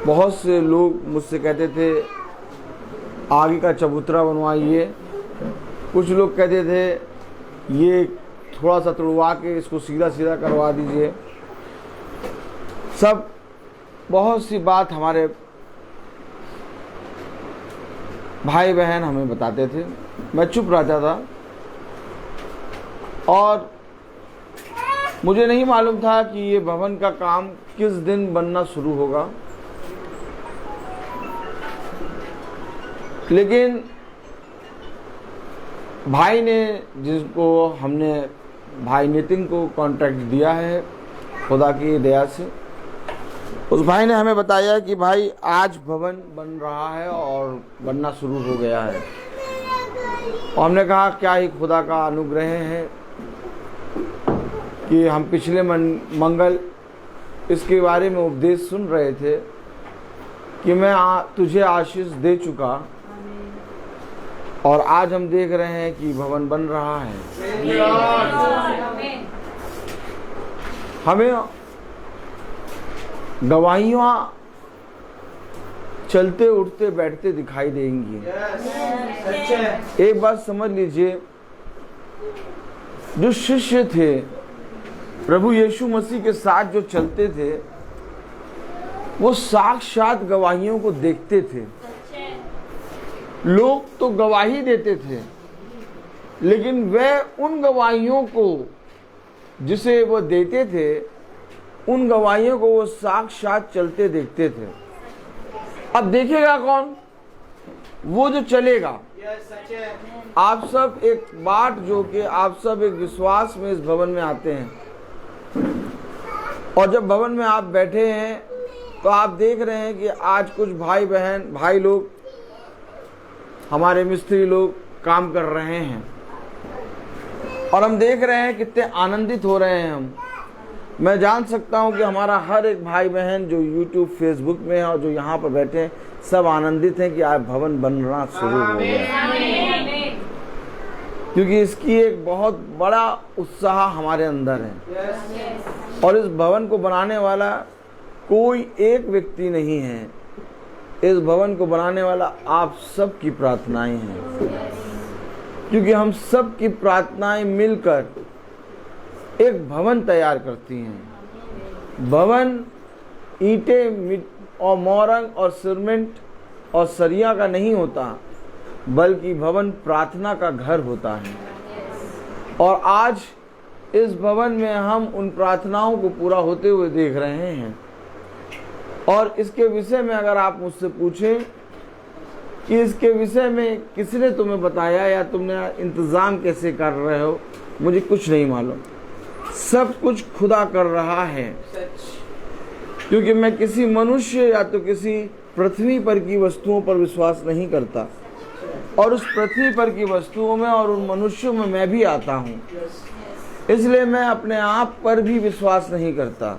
बहुत से लोग मुझसे कहते थे आगे का चबूतरा बनवाइए, कुछ लोग कहते थे ये थोड़ा सा तुड़वा के इसको सीधा सीधा करवा दीजिए। सब बहुत सी बात हमारे भाई बहन हमें बताते थे, मैं चुप रहता था और मुझे नहीं मालूम था कि ये भवन का काम किस दिन बनना शुरू होगा। लेकिन भाई ने, जिसको हमने भाई नितिन को कॉन्ट्रैक्ट दिया है खुदा की दया से, उस भाई ने हमें बताया कि भाई आज भवन बन रहा है और बनना शुरू हो गया है। और हमने कहा क्या ही खुदा का अनुग्रह है कि हम पिछले मंगल इसके बारे में उपदेश सुन रहे थे कि मैं तुझे आशीष दे चुका, और आज हम देख रहे हैं कि भवन बन रहा है। हमें गवाहियां चलते उठते बैठते दिखाई देंगी। एक बात समझ लीजिए, जो शिष्य थे प्रभु यीशु मसीह के साथ जो चलते थे, वो साक्षात गवाहियों को देखते थे। लोग तो गवाही देते थे, लेकिन वे उन गवाहियों को जिसे वो देते थे, उन गवाहियों को वो साक्षात चलते देखते थे। अब देखेगा कौन? वो जो चलेगा। आप सब एक बाट जो कि आप सब एक विश्वास में इस भवन में आते हैं, और जब भवन में आप बैठे हैं तो आप देख रहे हैं कि आज कुछ भाई बहन भाई लोग, हमारे मिस्त्री लोग काम कर रहे हैं, और हम देख रहे हैं कितने आनंदित हो रहे हैं हम। मैं जान सकता हूं कि हमारा हर एक भाई बहन जो YouTube फेसबुक में है और जो यहाँ पर बैठे हैं, सब आनंदित हैं कि आज भवन बनना शुरू हो गया, क्योंकि इसकी एक बहुत बड़ा उत्साह हमारे अंदर है। और इस भवन को बनाने वाला कोई एक व्यक्ति नहीं है, इस भवन को बनाने वाला आप सब की प्रार्थनाएं हैं, क्योंकि हम सब की प्रार्थनाएं मिलकर एक भवन तैयार करती हैं। भवन ईंटें और मोरंग और सीमेंट और सरिया का नहीं होता, बल्कि भवन प्रार्थना का घर होता है। और आज इस भवन में हम उन प्रार्थनाओं को पूरा होते हुए देख रहे हैं। और इसके विषय में अगर आप मुझसे पूछें कि इसके विषय में किसने तुम्हें बताया या तुमने इंतज़ाम कैसे कर रहे हो, मुझे कुछ नहीं मालूम। सब कुछ खुदा कर रहा है, क्योंकि मैं किसी मनुष्य या तो किसी पृथ्वी पर की वस्तुओं पर विश्वास नहीं करता, और उस पृथ्वी पर की वस्तुओं में और उन मनुष्यों में मैं भी आता हूँ, इसलिए मैं अपने आप पर भी विश्वास नहीं करता।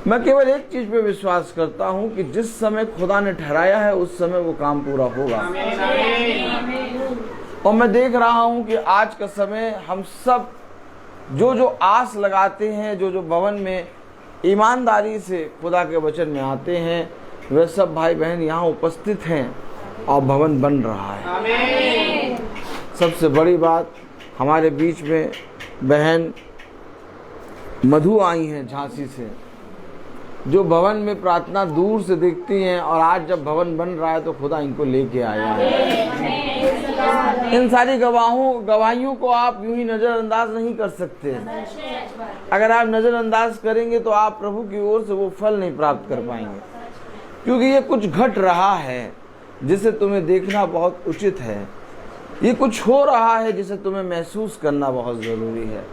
मैं केवल एक चीज पे विश्वास करता हूँ कि जिस समय खुदा ने ठहराया है उस समय वो काम पूरा होगा। और मैं देख रहा हूँ कि आज का समय हम सब जो आस लगाते हैं, जो भवन में ईमानदारी से खुदा के वचन में आते हैं, वे सब भाई बहन यहाँ उपस्थित हैं और भवन बन रहा है। सबसे बड़ी बात, हमारे बीच में बहन मधु आई हैं झांसी से, जो भवन में प्रार्थना दूर से देखती हैं, और आज जब भवन बन रहा है तो खुदा इनको लेके आया है। इन सारी गवाहियों को आप यूं ही नजरअंदाज नहीं कर सकते। अगर आप नजरअंदाज करेंगे तो आप प्रभु की ओर से वो फल नहीं प्राप्त कर पाएंगे, क्योंकि ये कुछ घट रहा है जिसे तुम्हें देखना बहुत उचित है। ये कुछ हो रहा है जिसे तुम्हें महसूस करना बहुत जरूरी है।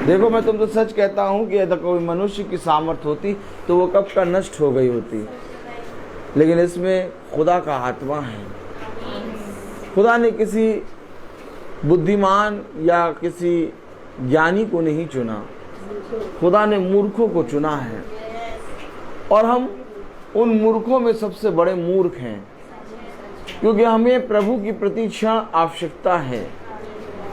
देखो, मैं तुमसे सच कहता हूँ कि यदि कोई मनुष्य की सामर्थ्य होती तो वो कब का नष्ट हो गई होती, लेकिन इसमें खुदा का आत्मा है। खुदा ने किसी बुद्धिमान या किसी ज्ञानी को नहीं चुना, खुदा ने मूर्खों को चुना है, और हम उन मूर्खों में सबसे बड़े मूर्ख हैं, क्योंकि हमें प्रभु की प्रतिक्षण आवश्यकता है।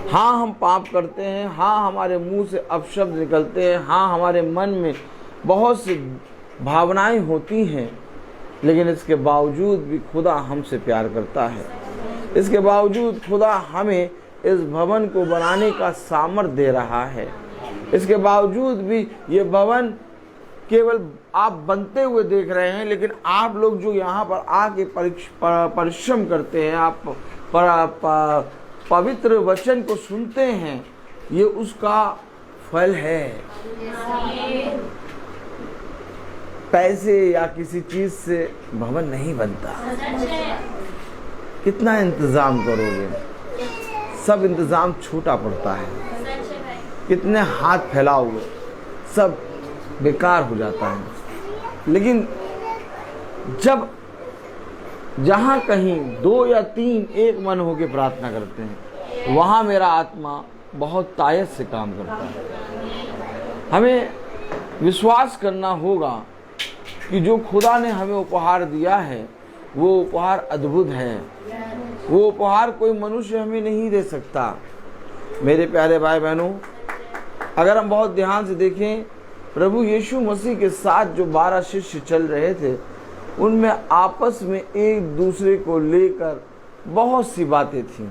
हाँ, हम पाप करते हैं, हाँ हमारे मुंह से अपशब्द निकलते हैं, हाँ हमारे मन में बहुत सी भावनाएं होती हैं, लेकिन इसके बावजूद भी खुदा हमसे प्यार करता है। इसके बावजूद खुदा हमें इस भवन को बनाने का सामर्थ्य दे रहा है। इसके बावजूद भी ये भवन केवल आप बनते हुए देख रहे हैं, लेकिन आप लोग जो यहाँ पर आके परिश्रम करते हैं, आप पवित्र वचन को सुनते हैं, ये उसका फल है। पैसे या किसी चीज से भवन नहीं बनता। कितना इंतजाम करोगे, सब इंतजाम छोटा पड़ता है। कितने हाथ फैलाओगे, सब बेकार हो जाता है। लेकिन जब जहाँ कहीं 2 या 3 एक मन होकर प्रार्थना करते हैं, वहाँ मेरा आत्मा बहुत तायत से काम करता है। हमें विश्वास करना होगा कि जो खुदा ने हमें उपहार दिया है वो उपहार अद्भुत है। वो उपहार कोई मनुष्य हमें नहीं दे सकता। मेरे प्यारे भाई बहनों, अगर हम बहुत ध्यान से देखें, प्रभु यीशु मसीह के साथ जो 12 शिष्य चल रहे थे, उनमें आपस में एक दूसरे को लेकर बहुत सी बातें थीं,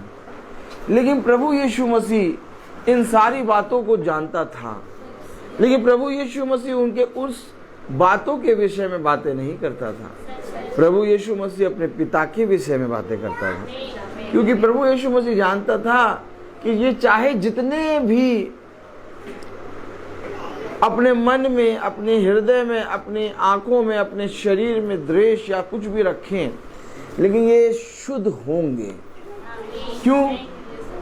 लेकिन प्रभु यीशु मसीह इन सारी बातों को जानता था। लेकिन प्रभु यीशु मसीह उनके उस बातों के विषय में बातें नहीं करता था। प्रभु यीशु मसीह अपने पिता के विषय में बातें करता था, क्योंकि प्रभु यीशु मसीह जानता था कि ये चाहे जितने भी अपने मन में, अपने हृदय में, अपनी आंखों में, अपने शरीर में द्वेष या कुछ भी रखें, लेकिन ये शुद्ध होंगे। क्यों?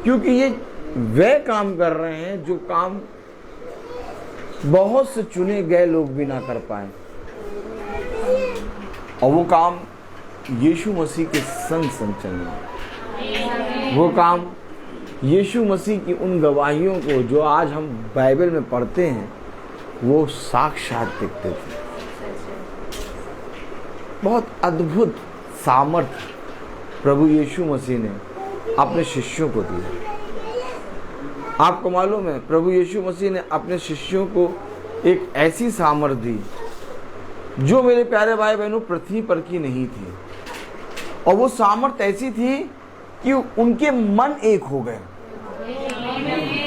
क्योंकि ये वह काम कर रहे हैं जो काम बहुत से चुने गए लोग भी ना कर पाए, और वो काम यीशु मसीह के संग संग चलना। वो काम यीशु मसीह की उन गवाहियों को जो आज हम बाइबल में पढ़ते हैं, वो साक्षात दिखते थे। बहुत अद्भुत सामर्थ्य प्रभु यीशु मसीह ने अपने शिष्यों को दिया। आपको मालूम है, प्रभु यीशु मसीह ने अपने शिष्यों को एक ऐसी सामर्थ्य दी जो मेरे प्यारे भाई बहनों पृथ्वी पर की नहीं थी। और वो सामर्थ्य ऐसी थी कि उनके मन एक हो गए।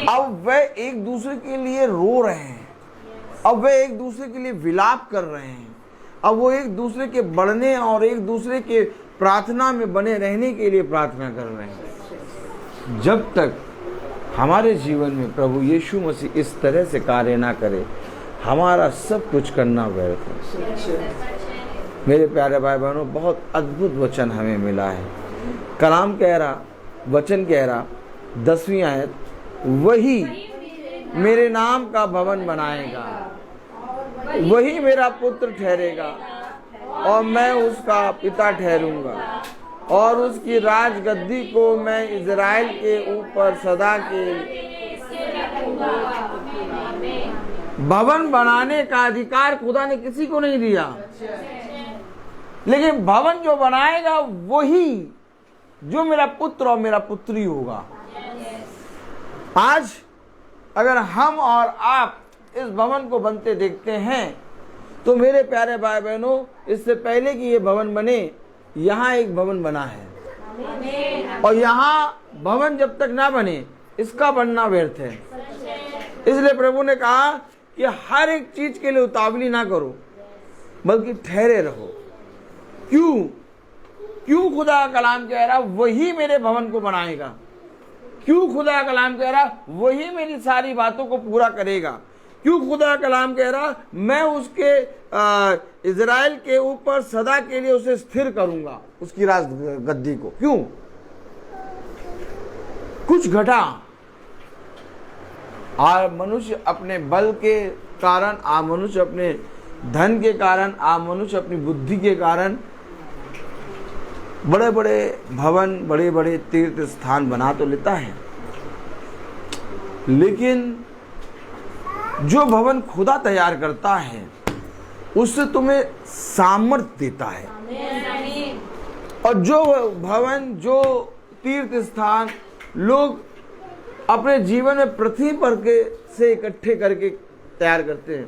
अब वे एक दूसरे के लिए रो रहे हैं, अब वे एक दूसरे के लिए विलाप कर रहे हैं, अब वो एक दूसरे के बढ़ने और एक दूसरे के प्रार्थना में बने रहने के लिए प्रार्थना कर रहे हैं। जब तक हमारे जीवन में प्रभु यीशु मसीह इस तरह से कार्य ना करे, हमारा सब कुछ करना व्यर्थ है। मेरे प्यारे भाई बहनों, बहुत अद्भुत वचन हमें मिला है। कलाम कह रहा, वचन कह रहा, 10वीं आयत, वही मेरे नाम का भवन बनाएगा, वही मेरा पुत्र ठहरेगा और मैं उसका पिता ठहरूंगा, और उसकी राजगद्दी को मैं इज़राइल के ऊपर सदा के भवन बनाने का अधिकार खुदा ने किसी को नहीं दिया, लेकिन भवन जो बनाएगा वही जो मेरा पुत्र और मेरा पुत्री होगा। आज अगर हम और आप इस भवन को बनते देखते हैं, तो मेरे प्यारे भाई बहनों, इससे पहले कि ये भवन बने, यहाँ एक भवन बना है, और यहाँ भवन जब तक ना बने, इसका बनना व्यर्थ है। इसलिए प्रभु ने कहा कि हर एक चीज के लिए उतावली ना करो, बल्कि ठहरे रहो। क्यों? क्यों खुदा का कलाम कह रहा वही मेरे भवन को बनाएगा? क्यों खुदा का कलाम कह रहा वही मेरी सारी बातों को पूरा करेगा? क्यों खुदा का कलाम कह रहा मैं उसके इज़राइल के ऊपर सदा के लिए उसे स्थिर करूंगा, उसकी राज गद्दी को? क्यों? कुछ घटा, और मनुष्य अपने बल के कारण, आ मनुष्य अपने धन के कारण, आ मनुष्य अपनी बुद्धि के कारण बड़े बड़े भवन, बड़े बड़े तीर्थ स्थान बना तो लेता है, लेकिन जो भवन खुदा तैयार करता है उससे तुम्हें सामर्थ्य देता है। और जो भवन, जो तीर्थ स्थान लोग अपने जीवन में पृथ्वी पर के से इकट्ठे करके तैयार करते हैं,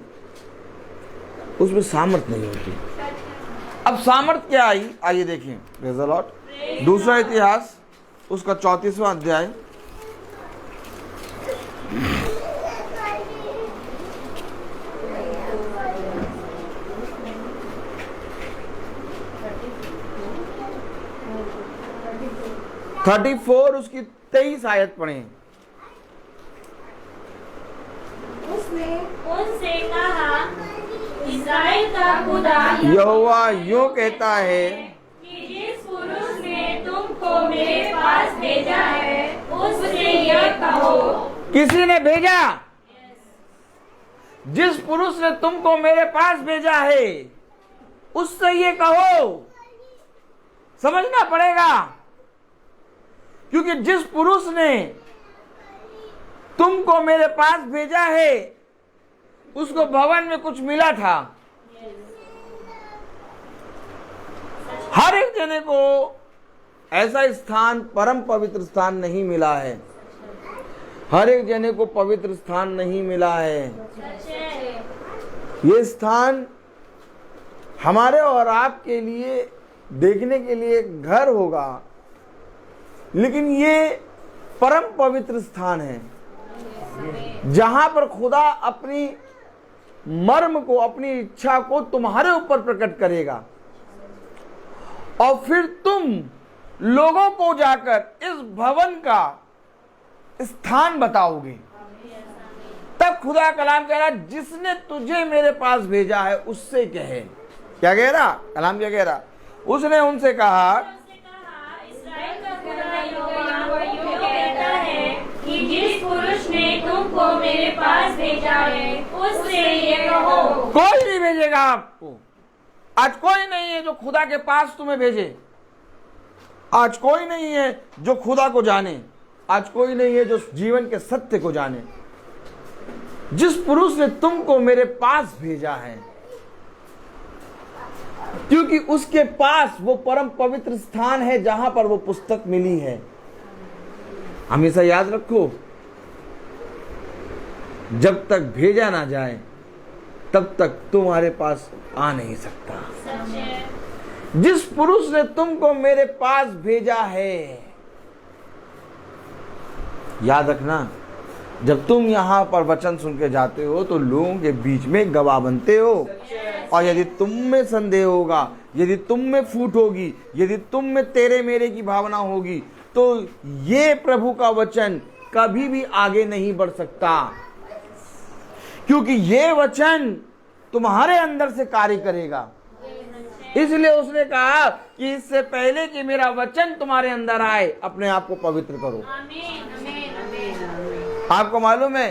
उसमें सामर्थ्य नहीं होती। अब सामर्थ्य क्या आई? आइए देखें, प्रेज़ द लॉर्ड। दूसरा इतिहास उसका 34वां अध्याय, उसकी 23 आयत पढ़ें। उसने उनसे कहा, इस्राएल का खुदा यहोवा यूं कहता है कि जिस पुरुष ने तुमको मेरे पास भेजा है, उससे यह कहो। किसी ने भेजा? जिस पुरुष ने तुमको मेरे पास भेजा है, उससे ये कहो। समझना पड़ेगा, क्योंकि जिस पुरुष ने तुमको मेरे पास भेजा है, उसको भवन में कुछ मिला था। हर एक जने को ऐसा स्थान, परम पवित्र स्थान नहीं मिला है। हर एक जने को पवित्र स्थान नहीं मिला है। ये स्थान हमारे और आपके लिए देखने के लिए घर होगा, लेकिन ये परम पवित्र स्थान है जहां पर खुदा अपनी मर्म को, अपनी इच्छा को तुम्हारे ऊपर प्रकट करेगा, और फिर तुम लोगों को जाकर इस भवन का स्थान बताओगे। तब खुदा कलाम कह रहा, जिसने तुझे मेरे पास भेजा है उससे कहे। क्या कह रहा कलाम? क्या कह रहा? उसने उनसे कहा जिस पुरुष ने तुमको मेरे पास भेजा है उससे ये कहो। कोई नहीं भेजेगा आपको। आज कोई नहीं है जो खुदा के पास तुम्हें भेजे। आज कोई नहीं है जो खुदा को जाने। आज कोई नहीं है जो जीवन के सत्य को जाने। जिस पुरुष ने तुमको मेरे पास भेजा है, क्योंकि उसके पास वो परम पवित्र स्थान है जहां पर वो पुस्तक मिली है। हमेशा याद रखो, जब तक भेजा ना जाए तब तक तुम्हारे पास आ नहीं सकता। जिस पुरुष ने तुमको मेरे पास भेजा है, याद रखना, जब तुम यहां पर वचन सुन के जाते हो तो लोगों के बीच में गवाह बनते हो। और यदि तुम में संदेह होगा, यदि तुम में फूट होगी, यदि तुम में तेरे मेरे की भावना होगी, तो ये प्रभु का वचन कभी भी आगे नहीं बढ़ सकता, क्योंकि ये वचन तुम्हारे अंदर से कार्य करेगा। इसलिए उसने कहा कि इससे पहले कि मेरा वचन तुम्हारे अंदर आए, अपने आप को पवित्र करो। आपको मालूम है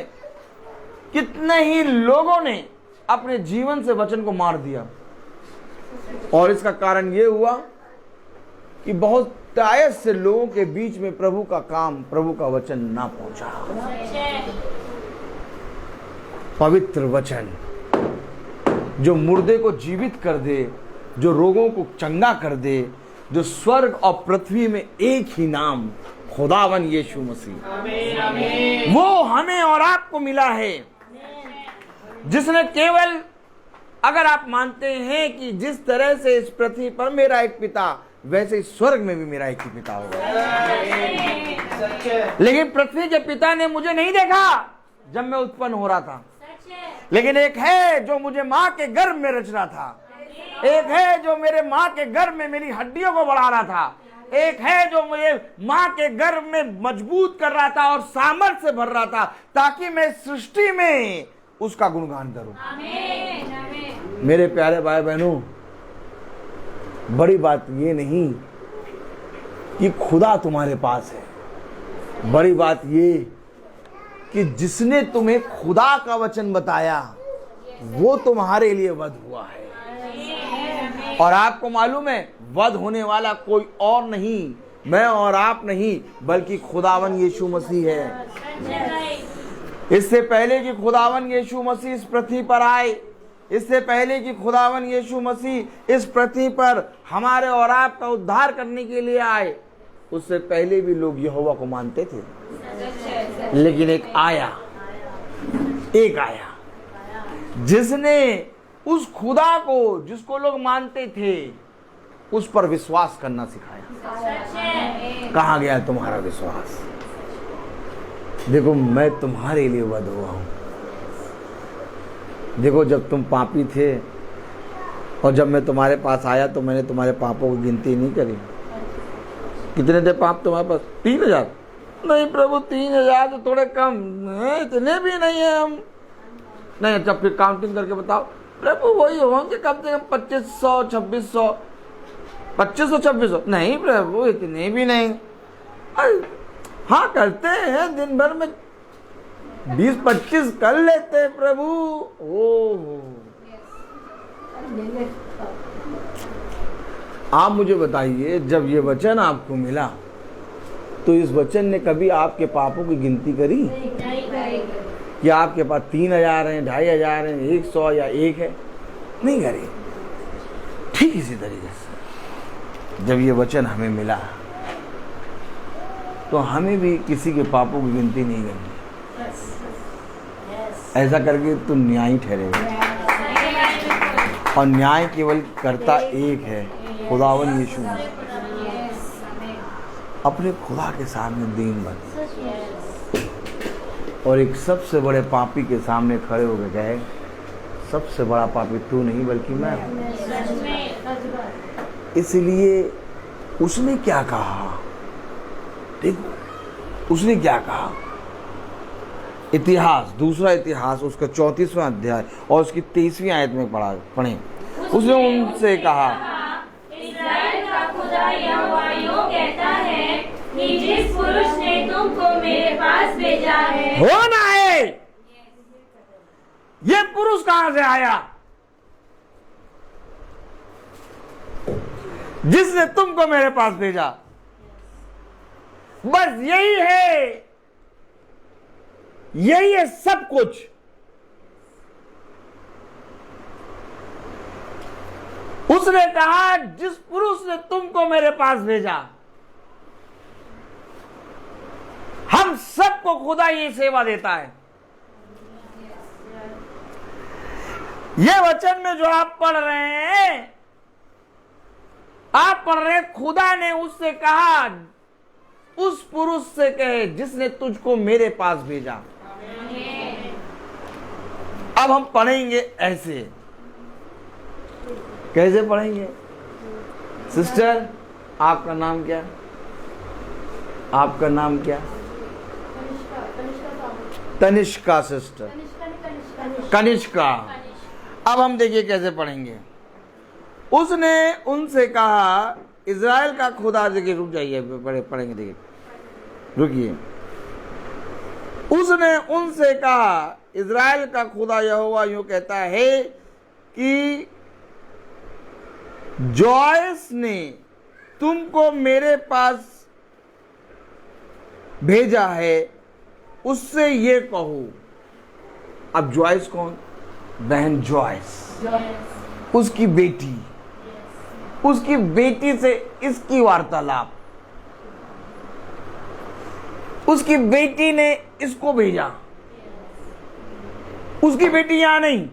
कितने ही लोगों ने अपने जीवन से वचन को मार दिया, और इसका कारण यह हुआ कि बहुत तायत से लोगों के बीच में प्रभु का काम, प्रभु का वचन ना पहुंचा। पवित्र वचन जो मुर्दे को जीवित कर दे, जो रोगों को चंगा कर दे, जो स्वर्ग और पृथ्वी में एक ही नाम, खुदावन यीशु मसीह, वो हमें और आपको मिला है, जिसने केवल, अगर आप मानते हैं कि जिस तरह से इस पृथ्वी पर मेरा एक पिता, वैसे इस स्वर्ग में भी मेरा एक ही पिता होगा। लेकिन पृथ्वी के पिता ने मुझे नहीं देखा जब मैं उत्पन्न हो रहा था, लेकिन एक है जो मुझे माँ के गर्भ में रच रहा था, एक है जो मेरे माँ के गर्भ में मेरी हड्डियों को बढ़ा रहा था, एक है जो मुझे माँ के गर्भ में मजबूत कर रहा था और सामर्थ्य से भर रहा था, ताकि मैं सृष्टि में उसका गुणगान करूं। मेरे प्यारे भाई बहनों, बड़ी बात ये नहीं कि खुदा तुम्हारे पास है, बड़ी बात ये कि जिसने तुम्हें खुदा का वचन बताया वो तुम्हारे लिए वध हुआ है। और आपको मालूम है, वध होने वाला कोई और नहीं, मैं और आप नहीं, बल्कि खुदावन यीशु मसीह है। इससे पहले कि खुदावन यीशु मसीह इस पृथ्वी पर आए, इससे पहले कि खुदावन यीशु मसीह इस पृथ्वी पर हमारे और आपका उद्धार करने के लिए आए, उससे पहले भी लोग यहोवा को मानते थे। लेकिन एक आया जिसने उस खुदा को, जिसको लोग मानते थे, उस पर विश्वास करना सिखाया। कहाँ गया तुम्हारा विश्वास? देखो, मैं तुम्हारे लिए वध हुआ हूं। देखो, जब तुम पापी थे और जब मैं तुम्हारे पास आया तो मैंने तुम्हारे पापों की गिनती नहीं करी। कितने थे पाप तुम्हारे पास? 3000? नहीं प्रभु, 3000 तो थोड़े कम, इतने भी नहीं है हम। नहीं, अच्छा फिर काउंटिंग करके बताओ प्रभु, वही होंगे कम से कम 2500, 2600, 2500, 2600। नहीं प्रभु, इतने भी नहीं। हाँ, करते हैं, दिन भर में 20-25 कर लेते हैं प्रभु। ओह, आप मुझे बताइए, जब ये वचन आपको मिला तो इस वचन ने कभी आपके पापों की गिनती करी? कि आपके पास 3000 हैं, 2500 हैं, 100 या 1 है? नहीं करी। ठीक इसी तरीके से जब ये वचन हमें मिला तो हमें भी किसी के पापों की गिनती नहीं करनी। ऐसा करके तो न्यायी ठहरेगा, और न्याय केवल करता एक है, खुदावन यीशु। अपने खुदा के सामने दीन बन और एक सबसे बड़े पापी के सामने खड़े होकर कहे, सबसे बड़ा पापी तू नहीं बल्कि मैं हूं। इसलिए उसने क्या कहा? देखो उसने क्या कहा। इतिहास, दूसरा इतिहास, उसका 34वां अध्याय और उसकी 23वीं आयत में पढ़ें। उसने उनसे कहा, इस्राएल का खुदा यहोवा यूं कहता है, कि जिस पुरुष ने तुमको मेरे पास भेजा है। होना है। ये पुरुष कहां से आया? जिसने तुमको मेरे पास भेजा। बस यही है सब कुछ। उसने कहा जिस पुरुष ने तुमको मेरे पास भेजा। हम सबको खुदा ये सेवा देता है। ये वचन में जो आप पढ़ रहे हैं, आप पढ़ रहे, खुदा ने उससे कहा उस पुरुष से कहे जिसने तुझको मेरे पास भेजा। अब हम पढ़ेंगे ऐसे। कैसे पढ़ेंगे? सिस्टर, आपका नाम क्या? आपका नाम क्या? तनिष्का सिस्टर, कनिष्का। अब हम देखिए कैसे पढ़ेंगे। उसने उनसे कहा, इज़राइल का खुदा, देखिए रुक जाइए, पढ़ेंगे, देखिए रुकिए। उसने उनसे कहा, इज़राइल का खुदा यहोवा यूं कहता है कि जॉयस ने तुमको मेरे पास भेजा है, उससे ये कहो। अब जॉयस कौन? बहन जॉयस, उसकी बेटी, उसकी बेटी से इसकी वार्तालाप। उसकी बेटी ने इसको भेजा। उसकी बेटी यहां नहीं,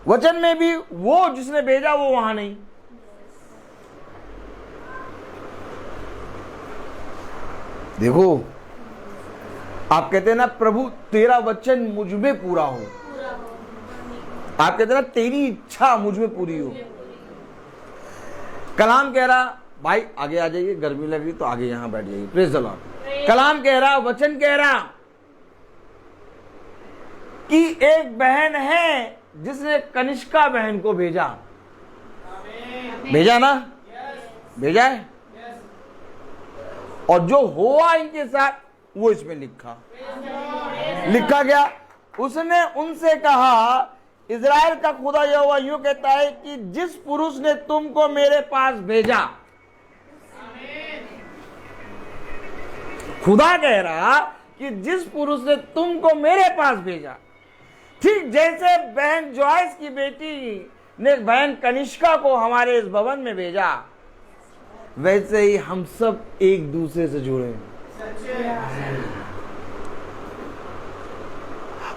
वचन में भी वो जिसने भेजा वो वहां नहीं। देखो, आप कहते हैं ना, प्रभु तेरा वचन मुझ में पूरा हो। आप कहते हैं ना, तेरी इच्छा मुझ में पूरी हो। कलाम कह रहा, भाई आगे आ जाइए, गर्मी लग रही तो आगे यहां बैठ जाइए। Praise the Lord. कलाम कह रहा, वचन कह रहा कि एक बहन है जिसने कनिष्का बहन को भेजा। भेजा ना? भेजा है। और जो हुआ इनके साथ वो इसमें लिखा गया। उसने उनसे कहा, इज़राइल का खुदा यहोवा यूं कहता है कि जिस पुरुष ने तुमको मेरे पास भेजा। खुदा कह रहा कि जिस पुरुष ने तुमको मेरे पास भेजा। ठीक जैसे बहन जॉयस की बेटी ने बहन कनिष्का को हमारे इस भवन में भेजा, वैसे ही हम सब एक दूसरे से जुड़े।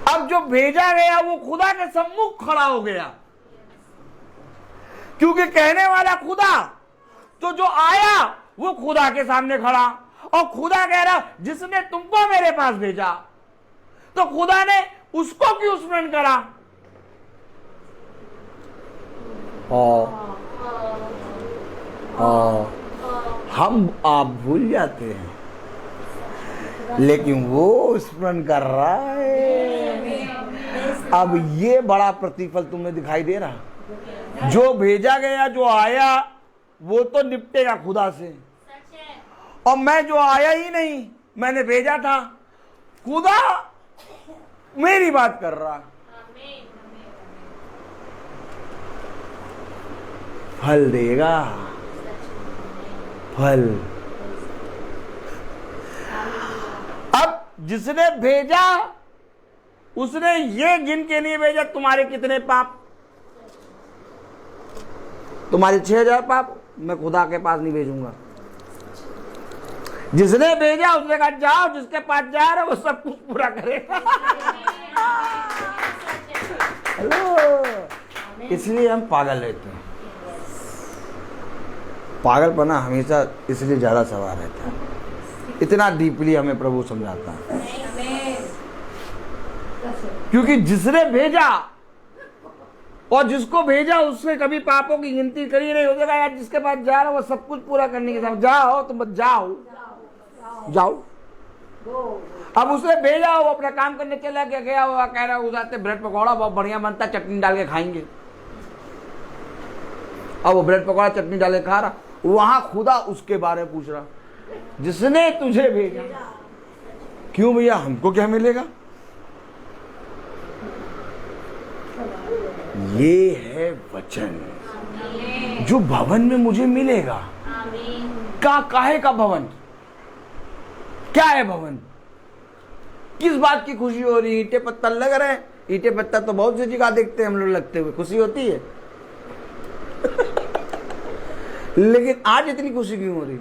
अब जो भेजा गया वो खुदा के सम्मुख खड़ा हो गया, क्योंकि कहने वाला खुदा, तो जो आया वो खुदा के सामने खड़ा। और खुदा कह रहा, जिसने तुमको मेरे पास भेजा। तो खुदा ने उसको क्यों स्मरण करा? हम आप भूल जाते हैं, लेकिन वो स्मरण कर रहा है। अब ये बड़ा प्रतिफल तुम्हें दिखाई दे रहा। जो भेजा गया, जो आया, वो तो निपटेगा खुदा से। और मैं जो आया ही नहीं, मैंने भेजा था, खुदा मेरी बात कर रहा। फल देगा, फल। अब जिसने भेजा उसने ये गिन के नहीं भेजा तुम्हारे कितने पाप। तुम्हारे 6000 पाप मैं खुदा के पास नहीं भेजूंगा। जिसने भेजा उसने कहा जाओ, जिसके पास जा रहे वो सब कुछ पूरा करेगा। हेलो। इसलिए हम पागल रहते हैं। पागलपना हमेशा इसलिए ज्यादा सवार रहता है। इतना डीपली हमें प्रभु समझाता है, क्योंकि जिसने भेजा और जिसको भेजा उसने कभी पापों की गिनती करी नहीं। हो जाएगा यार, जिसके पास जा रहा वो सब कुछ पूरा करने के साथ जाओ, तुम जाओ जाओ। अब उसने भेजा, वो अपना काम करने चला गया हुआ, कह रहा है उजाते ब्रेड पकौड़ा बहुत बढ़िया बनता, चटनी डाल के खाएंगे। अब वो ब्रेड पकौड़ा चटनी डाल के खा रहा, वहां खुदा उसके बारे में पूछ रहा, जिसने तुझे भेजा। क्यों भैया, हमको क्या मिलेगा? ये है वचन जो भवन में मुझे मिलेगा। काहे का भवन? क्या है भवन? किस बात की खुशी हो रही है? ईंटे पत्थर लग रहे हैं। ईंटे पत्थर तो बहुत सी जगह देखते हैं हम लोग लगते हुए, खुशी होती है। लेकिन आज इतनी खुशी क्यों हो रही?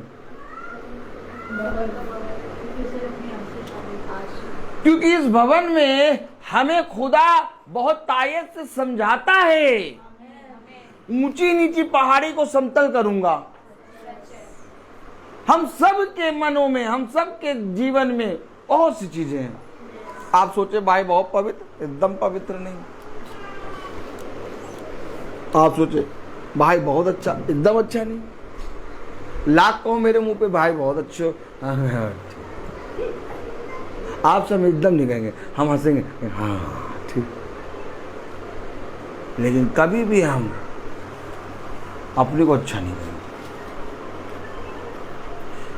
क्योंकि इस भवन में हमें खुदा बहुत तायत से समझाता है, ऊंची नीची पहाड़ी को समतल करूंगा। हम सब के मनों में, हम सब के जीवन में बहुत सी चीजें हैं। आप सोचे भाई बहुत पवित्र, एकदम पवित्र नहीं। आप सोचे भाई बहुत अच्छा, एकदम अच्छा नहीं। लाख कहो मेरे मुंह पे भाई बहुत अच्छे हो, आप सब एकदम नहीं कहेंगे, हम हंसेंगे हाँ ठीक। लेकिन कभी भी हम अपने को अच्छा नहीं करेंगे,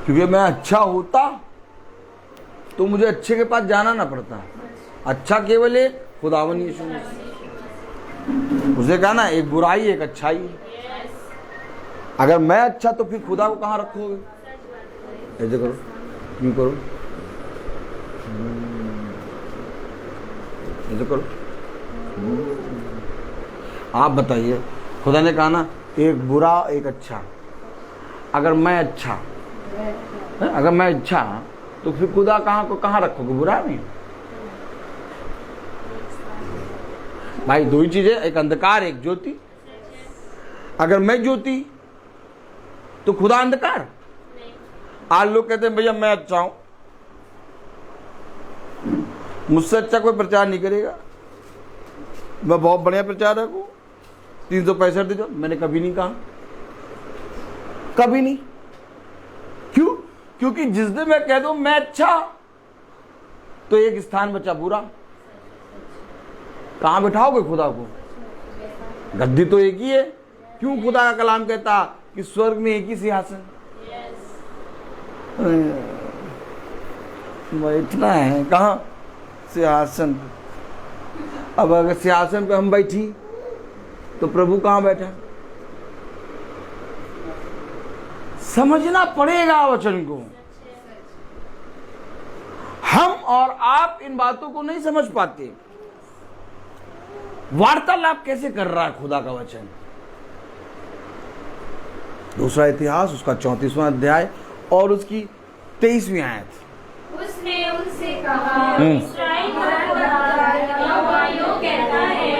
क्योंकि मैं अच्छा होता तो मुझे अच्छे के पास जाना ना पड़ता। अच्छा केवल एक खुदावन यीशु मसीह। उसे कहा ना, एक बुराई एक अच्छाई। अगर मैं अच्छा तो फिर खुदा को कहाँ रखोगे? ऐसे करो, यूं करो, ऐसे करो। आप बताइए, खुदा ने कहा ना एक बुरा एक अच्छा। अगर मैं अच्छा तो फिर खुदा कहाँ को कहाँ रखोगे? बुरा में। भाई दो ही चीजें, एक अंधकार एक ज्योति। अगर मैं ज्योति तो खुदा अंधकार। आज लोग कहते हैं भैया मैं अच्छा हूं, मुझसे अच्छा कोई प्रचार नहीं करेगा, मैं बहुत बढ़िया प्रचारक हूं, 365 दे दो। मैंने कभी नहीं कहा, कभी नहीं। क्यों? क्योंकि जिस दिन मैं कह दूं मैं अच्छा तो एक स्थान बचा बुरा। कहां बिठाओगे खुदा को? गद्दी तो एक ही है। क्यों खुदा का कलाम कहता कि स्वर्ग में एक ही सिंहासन बैठना है। कहां? सिंहासन। अब अगर सिंहासन पे हम बैठी तो प्रभु कहां बैठा? समझना पड़ेगा वचन को। हम और आप इन बातों को नहीं समझ पाते। वार्तालाप कैसे कर रहा है खुदा का वचन? दूसरा इतिहास उसका 34वां अध्याय और उसकी 23वीं आयत। उसने उनसे कहा, इस्राएल का खुदा यहोवा यूं कहता है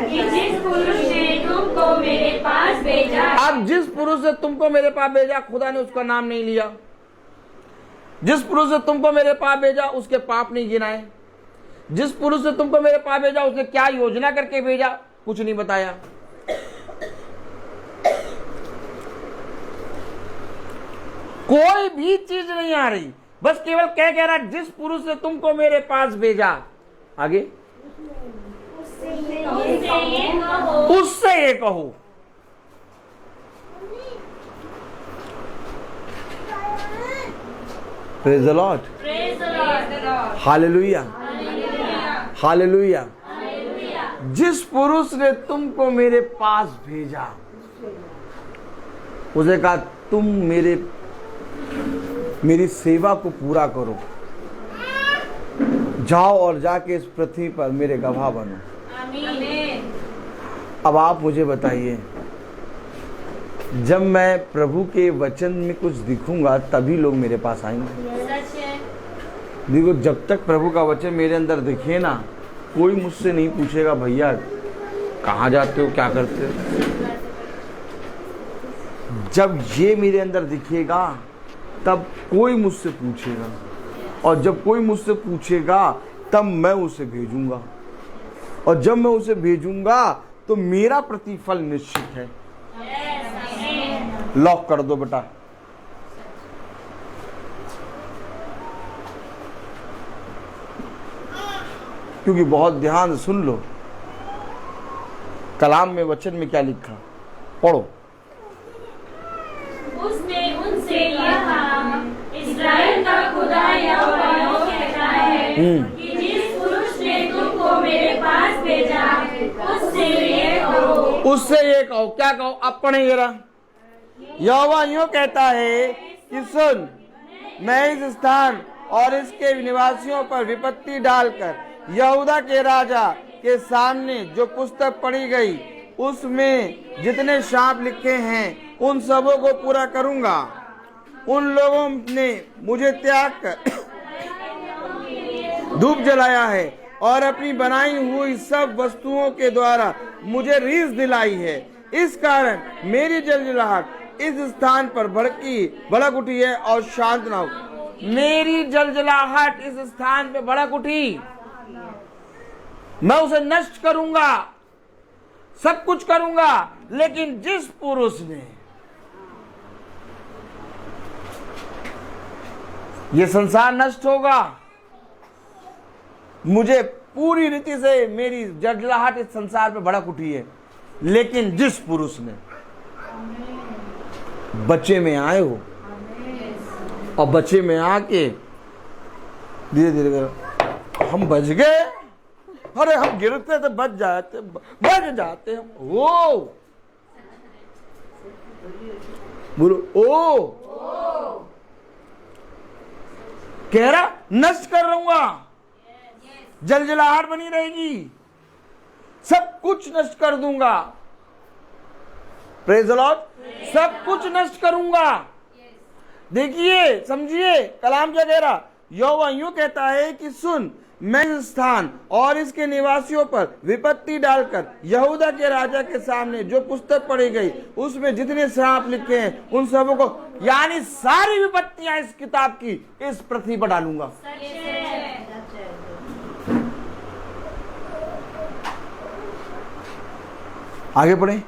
कि जिस पुरुष ने तुमको मेरे पास भेजा। अब जिस पुरुष ने तुमको मेरे पास भेजा, खुदा ने उसका नाम नहीं लिया। जिस पुरुष ने तुमको मेरे पास भेजा उसके पाप नहीं गिनाए। जिस पुरुष ने तुमको मेरे पास भेजा उसने क्या योजना करके भेजा, कुछ नहीं बताया। कोई भी चीज नहीं आ रही, बस केवल कह रहा जिस पुरुष ने तुमको मेरे पास भेजा। आगे उससे ये कहो। Praise the Lord, hallelujah, hallelujah. जिस पुरुष ने तुमको मेरे पास भेजा उसे कहा तुम मेरी सेवा को पूरा करो, जाओ और जाके इस पृथ्वी पर मेरे गवाह बनो। अब आप मुझे बताइए, जब मैं प्रभु के वचन में कुछ दिखूंगा तभी लोग मेरे पास आएंगे। देखो, जब तक प्रभु का वचन मेरे अंदर दिखे ना, कोई मुझसे नहीं पूछेगा भैया कहाँ जाते हो, क्या करते हो। जब ये मेरे अंदर दिखेगा तब कोई मुझसे पूछेगा, और जब कोई मुझसे पूछेगा तब मैं उसे भेजूंगा, और जब मैं उसे भेजूंगा तो मेरा प्रतिफल निश्चित है। लॉक कर दो बेटा। क्योंकि बहुत ध्यान से सुन लो, कलाम में वचन में क्या लिखा, पढ़ो। उसने उनसे कहा, इस्राएल का खुदा यहोवा यूं कहता है कि जिस पुरुष ने तुमको मेरे पास भेजा उससे ये कहो। क्या कहो? अब पढ़े जरा। यहोवा यूं कहता है कि सुन, मैं इस स्थान और इसके निवासियों पर विपत्ति डालकर यहूदा के राजा के सामने जो पुस्तक पढ़ी गई उसमें जितने शाप लिखे हैं उन सबों को पूरा करूंगा। उन लोगों ने मुझे त्याग कर धूप जलाया है और अपनी बनाई हुई सब वस्तुओं के द्वारा मुझे रीस दिलाई है। इस कारण मेरी जलजलाहट इस स्थान पर भड़क उठी है और शांत ना हो। मेरी जलजलाहट इस स्थान पे भड़क उठी, मैं उसे नष्ट करूंगा, सब कुछ करूंगा। लेकिन जिस पुरुष ने, ये संसार नष्ट होगा, मुझे पूरी रीति से मेरी जलजलाहट इस संसार पे भड़क उठी है, लेकिन जिस पुरुष ने बच्चे में आए हो और बच्चे में आके धीरे धीरे हम बच गए। अरे हम गिरते थे बच जाते हम। ओ बोलो ओ, कह रहा नष्ट कर रहूंगा, जलजलाहट बनी रहेगी, सब कुछ नष्ट कर दूंगा। Praise the Lord. सब कुछ नष्ट करूंगा। देखिए, समझिए कलाम क्या कह रहा। यहोवा यूं कहता है कि सुन, मैं इस स्थान और इसके निवासियों पर विपत्ति डालकर यहूदा के राजा के सामने जो पुस्तक पढ़ी गई उसमें जितने श्राप लिखे हैं उन सबों को, यानी सारी विपत्तियां इस किताब की इस पृथ्वी पर डालूंगा। आगे पढ़े।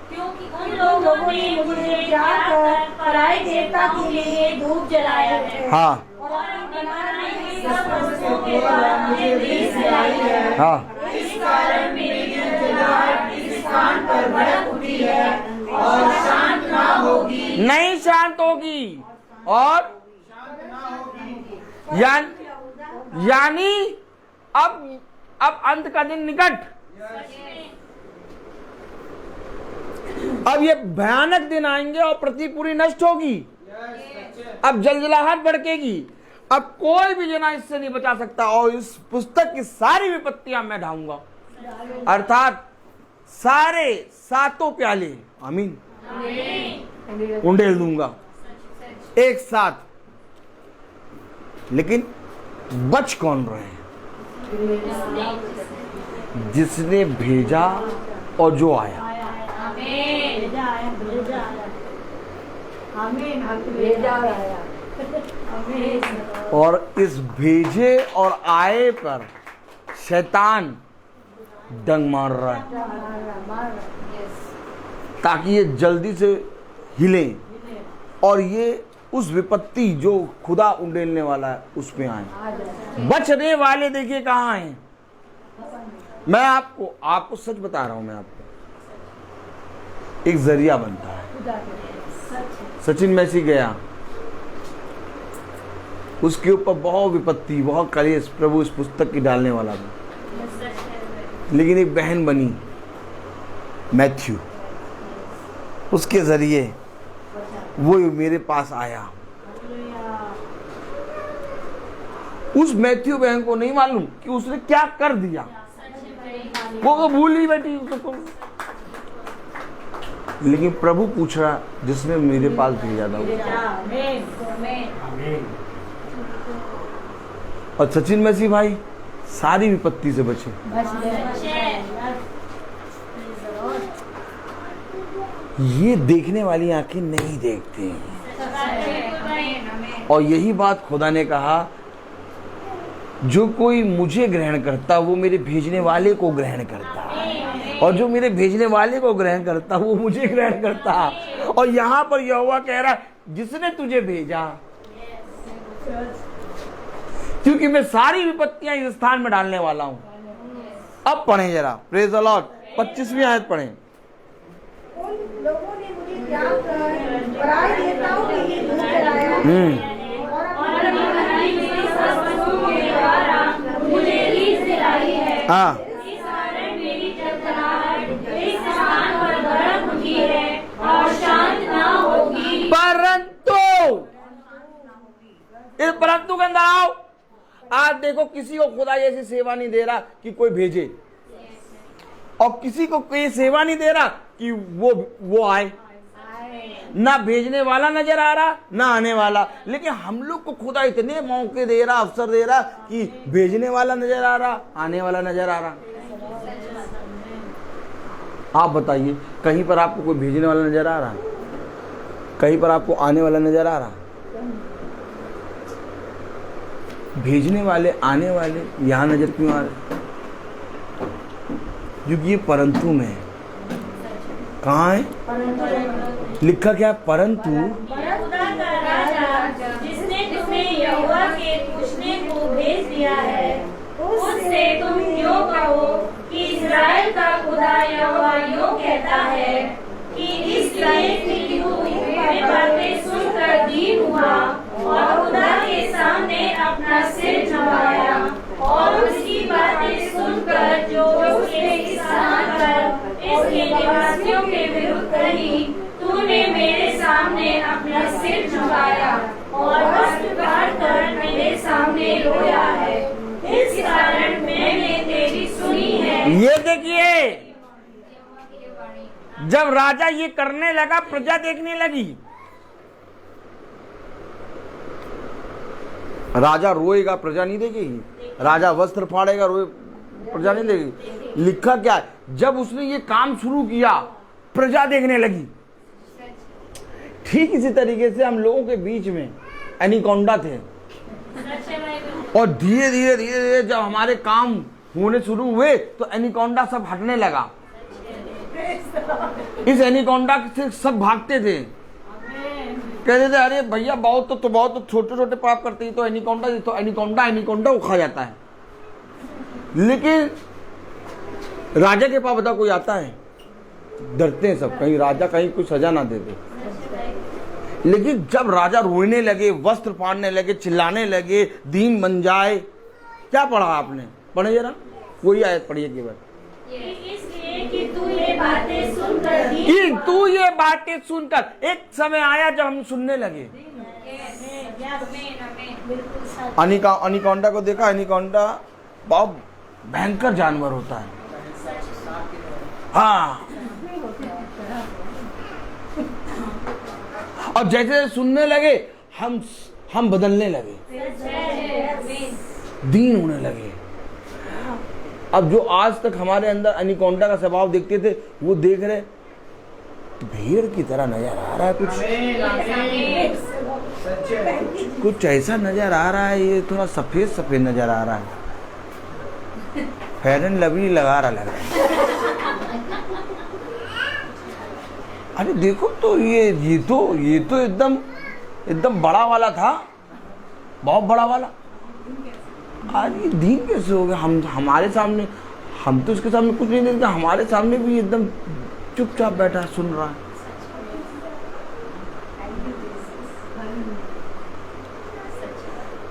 क्योंकि उन लोगों ने मुझे त्याग कर पराए देवता के लिए धूप जलाया है। हाँ और बनाई हुई सब वस्तुओं के द्वारा मुझे रीस दिलाई है। हाँ। इस कारण मेरी जलजलाहट इस स्थान पर भड़क उठी है और शांत ना होगी। नहीं शांत होगी। और यानी अब अंत का दिन निकट। अब ये भयानक दिन आएंगे और पृथ्वी पूरी नष्ट होगी। अब जलजलाहट भड़केगी। अब कोई भी जना इससे नहीं बचा सकता और इस पुस्तक की सारी विपत्तियां मैं ढाऊंगा, अर्थात सारे सातों प्याले, आमीन, उंडेल दूंगा एक साथ। लेकिन बच कौन रहे हैं? जिसने भेजा और जो आया। और इस भेजे और आए पर शैतान डंग मार रहा है ताकि ये जल्दी से हिले और ये उस विपत्ति जो खुदा उंडेलने वाला है उस पे आए। बचने वाले देखिए कहाँ हैं। मैं आपको सच बता रहा हूं। मैं आपको एक जरिया बनता है। सचिन मैसी गया, उसके ऊपर बहुत विपत्ति, बहुत कलेश प्रभु इस पुस्तक की डालने वाला था। लेकिन एक बहन बनी मैथ्यू, उसके जरिए वो मेरे पास आया। उस मैथ्यू बहन को नहीं मालूम कि उसने क्या कर दिया, वो भूल ही बैठी उसको। लेकिन प्रभु पूछ रहा जिसने मेरे पास भेजा था। और सचिन मैसी भाई सारी विपत्ति से बचे। ये देखने वाली आंखें नहीं देखती हैं। और यही बात खुदा ने कहा, जो कोई मुझे ग्रहण करता वो मेरे भेजने वाले को ग्रहण करता, और जो मेरे भेजने वाले को ग्रहण करता वो मुझे ग्रहण करता। और यहाँ पर यहोवा कह रहा जिसने तुझे भेजा, क्योंकि मैं सारी विपत्तियां इस स्थान में डालने वाला हूं। अब पढ़ें जरा, प्रेज द लॉर्ड। 25वीं आयत पढ़ें। उन लोगों ने मुझे त्याग कर पराए देवताओं के लिए धूप जलाया और हाँ, इस कारण मेरी जलजलाहट इस स्थान पर गर्म हुई है और शांत ना होगी। परंतु इस परंतु के अंदर आओ। आज देखो, किसी को खुदा ऐसी सेवा नहीं दे रहा कि कोई भेजे, और किसी को कोई सेवा नहीं दे रहा कि वो आए। ना भेजने वाला नजर आ रहा, ना आने वाला। लेकिन हम लोग को खुदा इतने मौके दे रहा, अवसर दे रहा कि भेजने वाला नजर आ रहा, आने वाला नजर आ रहा। आप बताइए, कहीं पर आपको कोई भेजने वाला नजर आ रहा? कहीं पर आपको आने वाला नजर आ रहा? भेजने वाले, आने वाले यहां नजर क्यों आ रहे? क्योंकि ये परंतु में है। कहाँ है लिखा? क्या? परंतु खुदा का राजा जिसने तुम्हें यहोवा के पूछने को भेज दिया है, उससे तुम यूं कहो कि इस्राएल का खुदा यहोवा यूं कहता है कि इसलिए कि तू ये बातें सुनकर दीन हुआ और खुदा के सामने अपना सिर झुकाया और उसकी बातें सुनकर जो उसके स्थान पर इसके निवासियों के विरुद्ध कही, तूने मेरे सामने अपना सिर झुकाया और वस्त्र फाड़कर मेरे सामने रोया है। इस कारण मैंने तेरी सुनी है। ये देखिए, जब राजा ये करने लगा, प्रजा देखने लगी। राजा रोएगा, प्रजा नहीं देखेगी। राजा वस्त्र फाड़ेगा, रोए, प्रजा नहीं देखेगी। लिखा क्या है? जब उसने ये काम शुरू किया, प्रजा देखने लगी। ठीक इसी तरीके से हम लोगों के बीच में एनीकोंडा थे, और धीरे धीरे धीरे धीरे जब हमारे काम होने शुरू हुए तो एनीकोंडा सब हटने लगा। इस एनीकोंडा से सब भागते थे, कहते थे अरे भैया बहुत तो छोटे छोटे पाप करते हैं, तो एनीकोंडा खा जाता है। लेकिन राजा के पास बता कोई आता है, डरते हैं सब, कहीं राजा कहीं कुछ सजा ना दे दे। लेकिन जब राजा रोने लगे, वस्त्र फाड़ने लगे, चिल्लाने लगे, दीन बन जाए, क्या पढ़ा आपने? पढ़े जरा, वही आयत पढ़िए केवल। इसलिए कि तू ये बातें सुनकर, एक समय आया जब हम सुनने लगे। एनीकोंडा को देखा, एनीकोंडा बहुत भयंकर जानवर होता है। हाँ, और जैसे सुनने लगे हम बदलने लगे, दीन होने लगे। अब जो आज तक हमारे अंदर एनीकोंडा का स्वभाव देखते थे, वो देख रहे तो भेड़ की तरह नजर आ रहा है। कुछ ऐसा नजर आ रहा है, ये थोड़ा सफेद सफेद नजर आ रहा है, फेयर एंड लवली लगा रहा लग रहा है। अरे देखो तो ये तो एकदम बड़ा वाला था, बहुत बड़ा वाला। आज ये दीन कैसे हो गया? हमारे सामने, हम तो इसके सामने कुछ नहीं देखते, हमारे सामने भी एकदम चुपचाप बैठा सुन रहा है।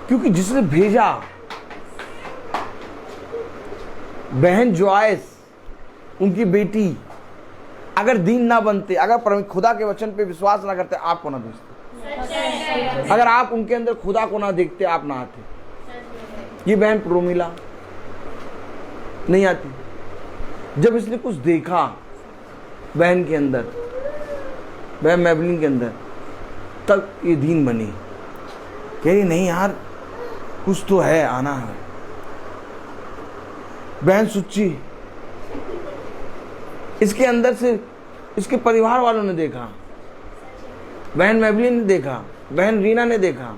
क्योंकि जिसने भेजा, बहन जोआइस, उनकी बेटी, अगर दीन ना बनते, अगर खुदा के वचन पे विश्वास ना करते, आपको ना भेजते। अगर आप उनके अंदर खुदा को ना देखते, आप ना आते। ये बहन प्रोमिला नहीं आती। जब इसने कुछ देखा बहन के अंदर, बहन मैबलिन के अंदर, तब ये दीन बनी। कह रही नहीं यार, कुछ तो है, आना है। बहन सुच्ची, इसके अंदर से इसके परिवार वालों ने देखा, बहन मैबलिन ने देखा, बहन रीना ने देखा,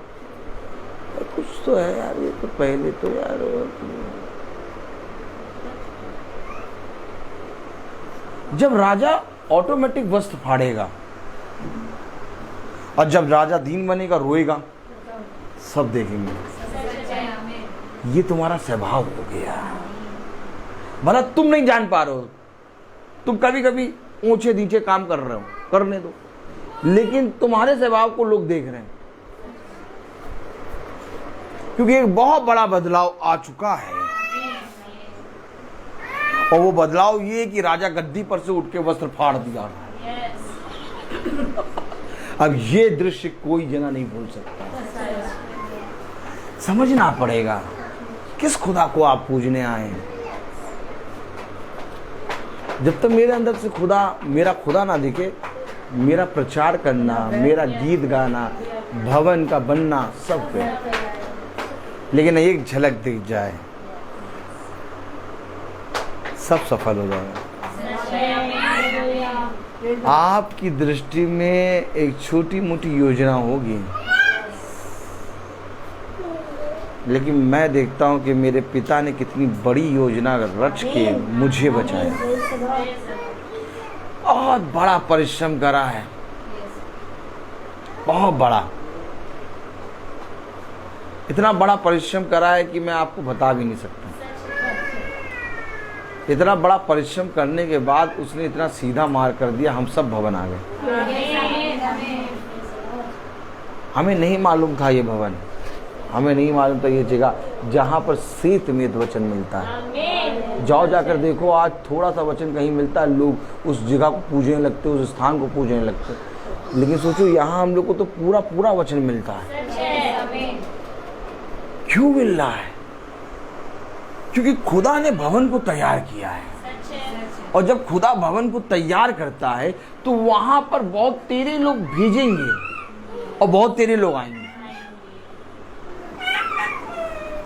कुछ तो है यार, ये तो पहले तो यार। जब राजा ऑटोमेटिक वस्त्र फाड़ेगा, और जब राजा दीन बनेगा, रोएगा, सब देखेंगे। ये तुम्हारा स्वभाव हो गया। भला तुम नहीं जान पा रहे हो, तुम कभी कभी ऊंचे नीचे काम कर रहे हो, करने दो, लेकिन तुम्हारे स्वभाव को लोग देख रहे हैं। क्योंकि एक बहुत बड़ा बदलाव आ चुका है। और वो बदलाव ये कि राजा गद्दी पर से उठ के वस्त्र फाड़ दिया। अब ये दृश्य कोई जना नहीं भूल सकता। समझना पड़ेगा किस खुदा को आप पूजने आए हैं। जब तक मेरे अंदर से मेरा खुदा ना दिखे, मेरा प्रचार करना, मेरा गीत गाना, भवन का बनना सब पे, लेकिन एक झलक दिख जाए सब सफल हो जाएगा। आपकी दृष्टि में एक छोटी मोटी योजना होगी, लेकिन मैं देखता हूं कि मेरे पिता ने कितनी बड़ी योजना रच के मुझे बचाया। बहुत बड़ा परिश्रम करा है, बहुत बड़ा, इतना बड़ा परिश्रम करा है कि मैं आपको बता भी नहीं सकता। इतना बड़ा परिश्रम करने के बाद उसने इतना सीधा मार कर दिया, हम सब भवन आ गए। हमें नहीं मालूम था ये भवन, हमें नहीं मालूम था ये जगह जहाँ पर श्वेत में वचन मिलता है। जाओ जाकर देखो, आज थोड़ा सा वचन कहीं मिलता है, लोग उस जगह को पूजने लगते, उस स्थान को पूजने लगते। लेकिन सोचो यहाँ हम लोग को तो पूरा पूरा वचन मिलता है। क्यों मिल रहा है? क्योंकि खुदा ने भवन को तैयार किया है। और जब खुदा भवन को तैयार करता है तो वहां पर बहुत तेरे लोग भेजेंगे और बहुत तेरे लोग आएंगे।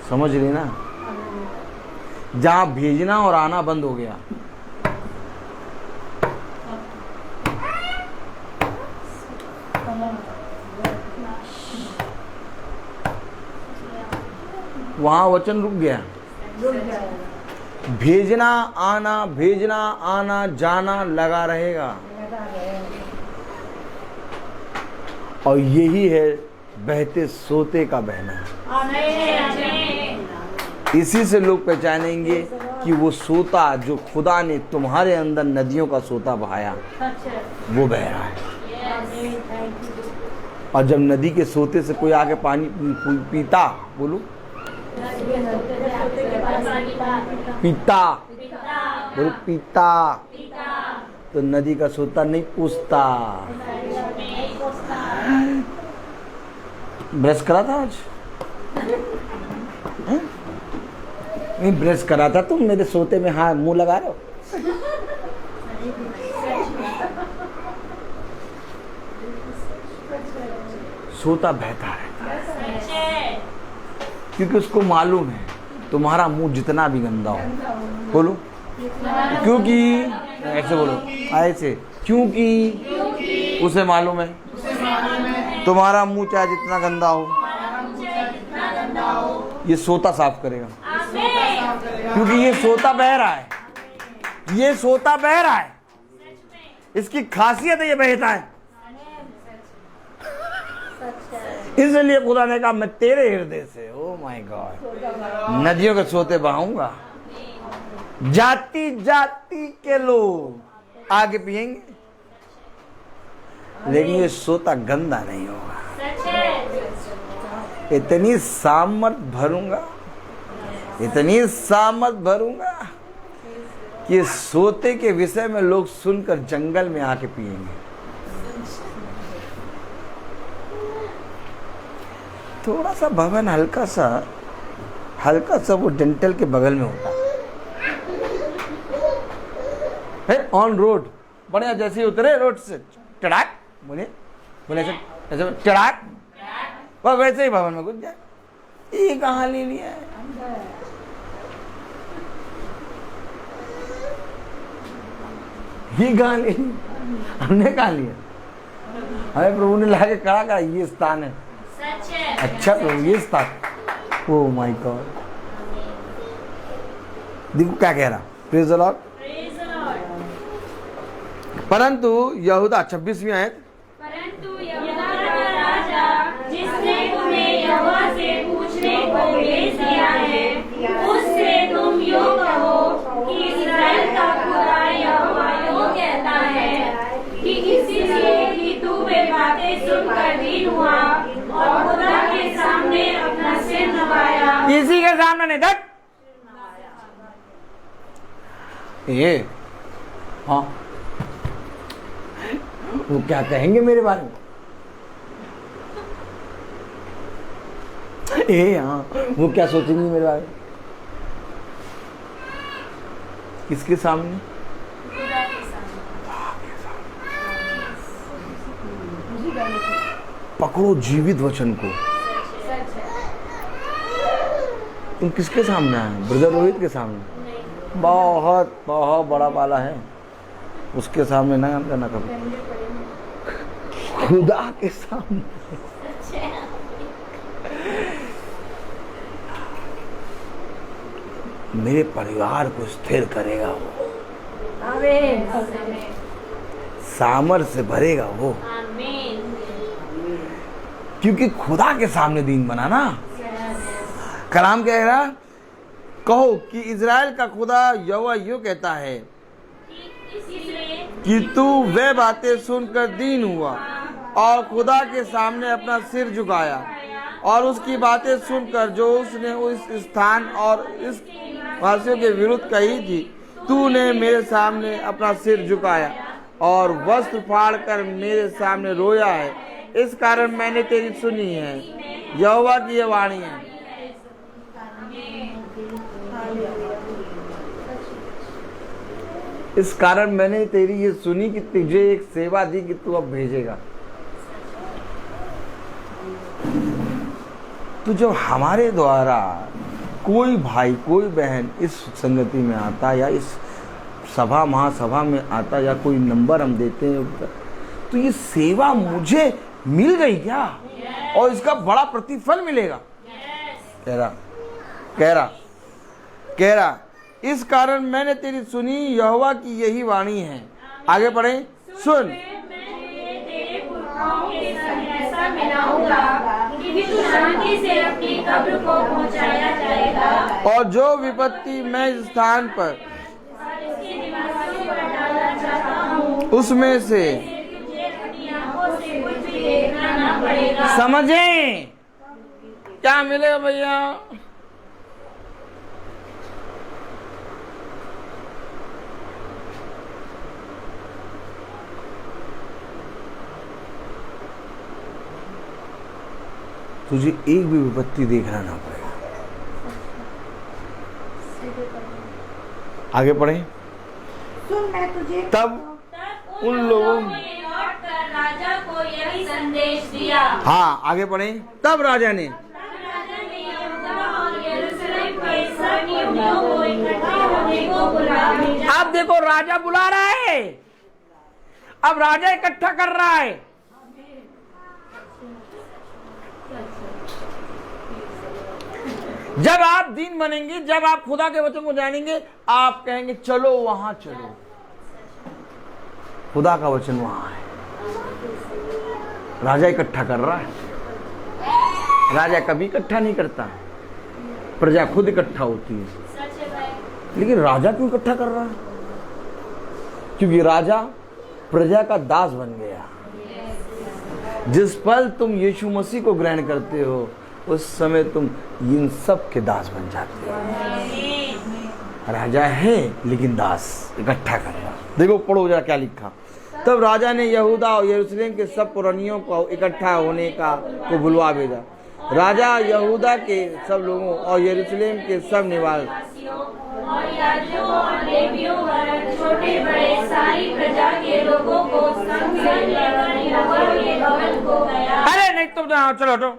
समझ रही ना? जहां भेजना और आना बंद हो गया, वहां वचन रुक गया। भेजना आना जाना लगा रहेगा। और यही है बहते सोते का बहना। इसी से लोग पहचानेंगे कि वो सोता जो खुदा ने तुम्हारे अंदर नदियों का सोता बहाया वो बह रहा है। और जब नदी के सोते से कोई आके पानी पीता, बोलो पीता, बोलो पीता, तो नदी का सोता नहीं पूछता। ब्रश करा था आज? नहीं ब्रश करा था, तुम मेरे सोते में हाँ मुंह लगा रहे हो। सोता बहता रहता है क्योंकि उसको मालूम है तुम्हारा मुंह जितना भी गंदा हो, बोलो क्योंकि, ऐसे बोलो ऐसे, क्योंकि उसे मालूम है तुम्हारा मुंह चाहे जितना गंदा हो ये सोता साफ करेगा। क्योंकि ये सोता बह रहा है, ये सोता बह रहा है, इसकी खासियत है ये बहता है। इसलिए खुदा ने कहा मैं तेरे हृदय से, ओ माय गॉड, नदियों के सोते बहाऊंगा। जाति जाति के लोग आगे पिएंगे, लेकिन ये सोता गंदा नहीं होगा। इतनी सामर्थ भरूंगा, इतनी सामर्थ भरूंगा कि सोते के विषय में लोग सुनकर जंगल में आके पिएंगे। थोड़ा सा भवन हल्का सा वो डेंटल के बगल में होता है, ऑन रोड, बढ़िया। जैसे उतरे रोड से चढ़ाक, बोले ऐसे चढ़ाक, वह वैसे ही भवन में घुस जाए। ये कहाँ ले लिया है? ये कहाँ ले लिया? हमने कहाँ लिया? हमें प्रभु ने ला के खड़ा करा, ये स्थान है। अच्छा प्रभु ये स्थान, ओ माय गॉड। देखो क्या कह रहा, प्रेज द लॉर्ड। परंतु यहूदा 26वीं आयत, परंतु यहूदा का राजा जिसने तुम्हें यहोवा से पूछने को भेज दिया है, उससे तुम यूं कहो कि इस्राएल का खुदा यहोवा यूं कहता है कि इसीलिए कि तू वे बातें सुनकर दीन हुआ और खुदा के सामने अपना सिर नवाया। इसी के सामने नहीं, देख ये हाँ, वो क्या कहेंगे मेरे बारे में? हाँ, वो क्या सोचेंगे मेरे बारे में? किसके सामने? खुदा के सामने। पकड़ो जीवित वचन को। सच है। तुम किसके सामने आए? ब्रदर रोहित के सामने? नहीं। बहुत बहुत बड़ा पाला है, उसके सामने ना करना कभी। खुदा के सामने। मेरे परिवार को स्थिर करेगा वो, आमीन। सामर्थ्य से भरेगा वो, आमीन। क्योंकि खुदा के सामने दीन बना ना। कलाम कह रहा, कहो कि इज़राइल का खुदा यहोवा यूं कहता है कि तू वे बातें सुनकर दीन हुआ और खुदा के सामने अपना सिर झुकाया, और उसकी बातें सुनकर जो उसने उस स्थान और इस वासियों के विरुद्ध कही थी, तूने मेरे सामने अपना सिर झुकाया और वस्त्र फाड़ कर मेरे सामने रोया है। इस कारण मैंने तेरी सुनी है, यहोवा की यह वाणी है। इस कारण मैंने तेरी ये सुनी कि तुझे एक सेवा दी कि तू अब भेजेगा। तो जब हमारे द्वारा कोई भाई कोई बहन इस संगति में आता या इस सभा महासभा में आता या कोई नंबर हम देते हैं, तो ये सेवा मुझे मिल गई क्या और इसका बड़ा प्रतिफल मिलेगा। कह रहा इस कारण मैंने तेरी सुनी, यहोवा की यही वाणी है। आगे पढ़े, सुन तेरे पुरखाओं के संग ऐसा मिलाऊंगा कि तू शांति से अपनी कब्र को पहुंचाया जाएगा, और जो विपत्ति मैं इस स्थान पर इसके निवासियों पर डालना चाहता हूँ, उसमें से तुझे अपनी आंखों से कुछ भी देखना ना पड़ेगा। समझें क्या मिलेगा भैया। तुझे एक भी विपत्ति देखना ना पड़ेगा। आगे पढ़ें। सुन मैं तुझे तब उन लोगों ने लौट कर राजा को यही संदेश दिया। हाँ आगे पढ़ें। तब राजा ने राजा ने यहूदा और यरूशलेम के सब निवासियों को इकट्ठे होने को बुला भेजा। अब देखो राजा बुला रहा है, अब राजा इकट्ठा कर रहा है। जब आप दीन बनेंगे, जब आप खुदा के वचन को जानेंगे, आप कहेंगे चलो वहां चलो, खुदा का वचन वहां है। राजा इकट्ठा कर रहा है। राजा कभी इकट्ठा नहीं करता, प्रजा खुद इकट्ठा होती है। लेकिन राजा क्यों इकट्ठा कर रहा है? क्योंकि राजा प्रजा का दास बन गया। जिस पल तुम यीशु मसीह को ग्रहण करते हो, उस समय तुम इन सब के दास बन जाते हो। राजा है लेकिन दास इकट्ठा कर रहा। देखो पढ़ो जरा क्या लिखा। तब राजा ने यहूदा और यरूशलेम के सब पुरानियों को इकट्ठा होने को बुलवा भेजा। राजा यहूदा के सब लोगों और यरूशलेम के सब निवासियों और याजकों और लेवियों और छोटे बड़े सारी प्रजा के लोगों को संग में लेकर यहोवा के भवन को गया। अरे नहीं, तुम जाओ, चलो हटो,